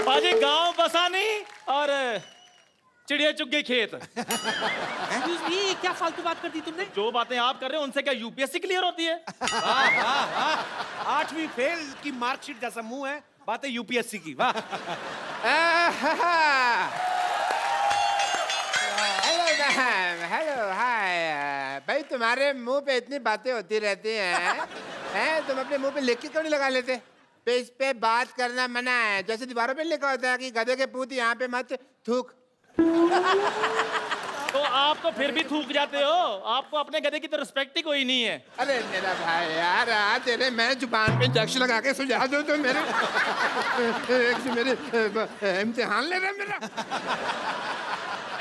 पाजी, गांव बसा नहीं और चिड़िया चुग गई खेत। Excuse me, क्या फालतू बात कर दी तुमने? जो बातें आप कर रहे हो उनसे क्या यूपीएससी क्लियर होती है? वाह वाह वाह, 8वीं फेल की मार्कशीट जैसा मुंह है, बातें यूपीएससी की। वाह। Hello ma'am, hello hi. भाई तुम्हारे मुंह पे इतनी बातें होती रहती हैं, तुम अपने मुंह पे लिख के क्यों नहीं लगा लेते? इस पे बात करना मना है, जैसे दीवारों पे लिखा होता है कि गधे के पूत यहाँ पे मत थूक। तो आप तो फिर भी थूक जाते हो, आपको अपने गधे की तो रिस्पेक्ट ही कोई नहीं है। अरे मेरा भाई यार, आज तेरे मैं जुबान पे इंजेक्शन लगा के सुझा दूं तो मेरे इम्तिहान ले रहा है मेरा।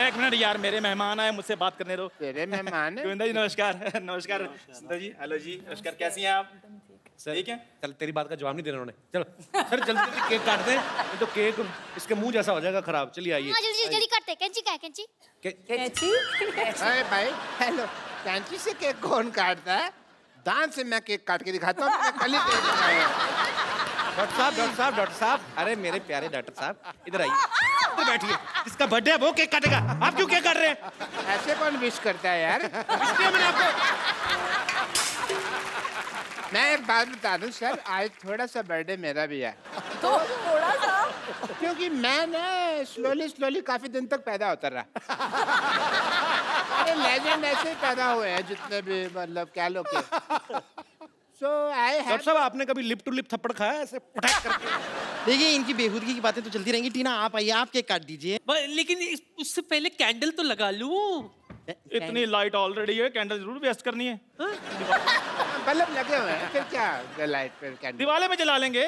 एक मिनट यार, मेरे मेहमान आए, मुझसे बात करने दो। तेरे मेहमान है? गोविंदा जी नमस्कार। नमस्कार सुंदर जी, हेलो जी, नमस्कार, कैसी हैं आप? सर, ठीक है। चल तेरी बात का जवाब नहीं देना उन्होंने। चलो सर, जल्दी जल्दी केक काट दे, नहीं तो केक इसके मुंह जैसा हो जाएगा खराब। चलिए आइए। हाँ, जल्दी जल्दी करते। कैंची का है, कैंची? अरे भाई हेलो, कैंची से केक कौन काटता है? दांत से मैं केक काट के दिखाता हूँ। मैंने कल ही केक बनाया है। डॉक्टर साहब, अरे मेरे प्यारे डॉक्टर साहब, इधर आइए, इधर बैठिए। जिसका बर्थडे है वो केक काटेगा, आप क्यों केक काट रहे हैं? ऐसे कौन विश करता है यार? इसलिए मैंने आपको। मैं एक बात बता दूं सर, आज थोड़ा सा बर्थडे मेरा भी है। तो थोड़ा सा, क्योंकि मैं ना स्लोली काफी दिन तक पैदा होता रहा। अरे लेजेंड ऐसे ही पैदा हुए हैं जितने भी, मतलब क्या लो के। सो आई डॉक्टर साहब, आपने कभी लिप टू लिप थप्पड़ खाया ऐसे पटाख करके? देखिए, इनकी बेहूदगी की बातें तो चलती रहेंगी। टीना आप आइए, आप केक काट दीजिए। लेकिन उससे पहले कैंडल तो लगा लूं। इतनी लाइट ऑलरेडी है, कैंडल जरूर वेस्ट करनी है। बल्ब लगे हुए हैं, फिर क्या लाइट पे कैंडल? दिवाले में जला लेंगे।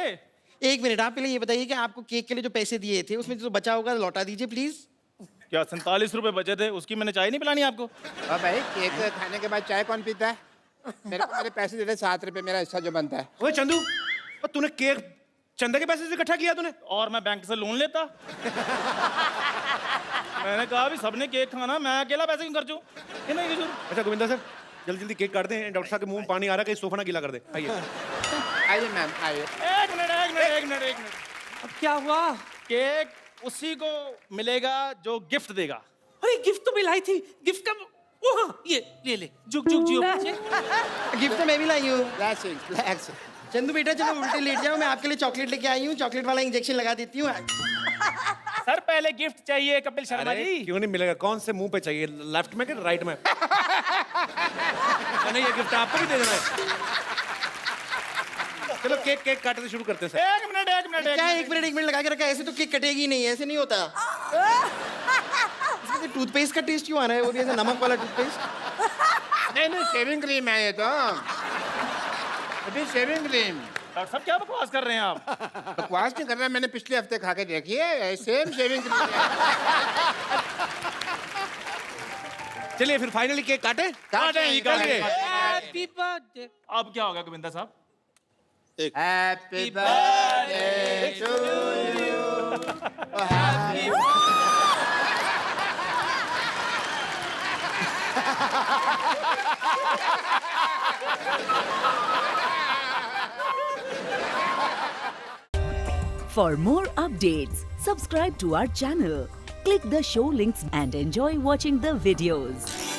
एक मिनट, आप पहले ये बताइए कि आपको केक के लिए जो पैसे दिए थे उसमें जो बचा होगा लौटा दीजिए प्लीज। क्या 47 रुपए बचे थे, उसकी मैंने चाय नहीं पिलानी आपको? अब भाई केक खाने के बाद चाय कौन पीता है? मेरे को मेरे पैसे दे दे 7 रुपए, मेरा हिस्सा जो बनता है। ओए चंदू, तूने केक चंदा के पैसे से इकट्ठा किया तूने? और मैं बैंक से लोन लेता। मैंने कहा भी सबने केक खाना, मैं अकेला पैसे क्यों खर्चूं? ये नहीं जरूर। अच्छा गोविंदा सर, जल्दी जल्दी केक काट दें, डॉक्टर साहब के मुंह में पानी आ रहा है, कहीं सोफा ना गीला कर दे। आइए आइए मैम, आइए। एक मिनट। अब क्या हुआ? केक उसी को मिलेगा जो गिफ्ट देगा। अरे गिफ्ट तो मिलाई थी, गिफ्ट का वो, हाँ, ये ले, जुग जियो बच्चे। गिफ्ट तो मैं भी लाई हूँ। चंदू बेटा चलो उल्टे लेट जाओ, मैं आपके लिए चॉकलेट लेके आई हूँ, चॉकलेट वाला इंजेक्शन लगा देती हूँ। सर पहले गिफ्ट चाहिए कपिल शर्मा अरे जी। क्यों नहीं मिलेगा? कौन से मुंह पे चाहिए, लेफ्ट में कि राइट में? मैंने ये गिफ्ट आपको भी दे देना है। चलो केक काटते शुरू करते हैं सर। एक मिनट क्या एक मिनट लगा के रखा है? ऐसे तो केक कटेगी नहीं, ऐसे नहीं होता। इसमें टूथपेस्ट का टेस्ट क्यों आ रहा है? वो भी ऐसे नमक वाला टूथपेस्ट। नहीं शेविंग क्रीम है ये तो, अभी शेविंग क्रीम। डॉक्टर साहब क्या बकवास कर रहे हैं आप? बकवास नहीं कर रहा, मैंने पिछले हफ्ते खा के देखी है, सेम शेविंग क्रीम है। चलिए फिर फाइनली केक काटे। Happy birthday. अब क्या होगा गोविंदा साहब? Happy birthday to you, happy For more updates, subscribe to our channel, click the show links and enjoy watching the videos.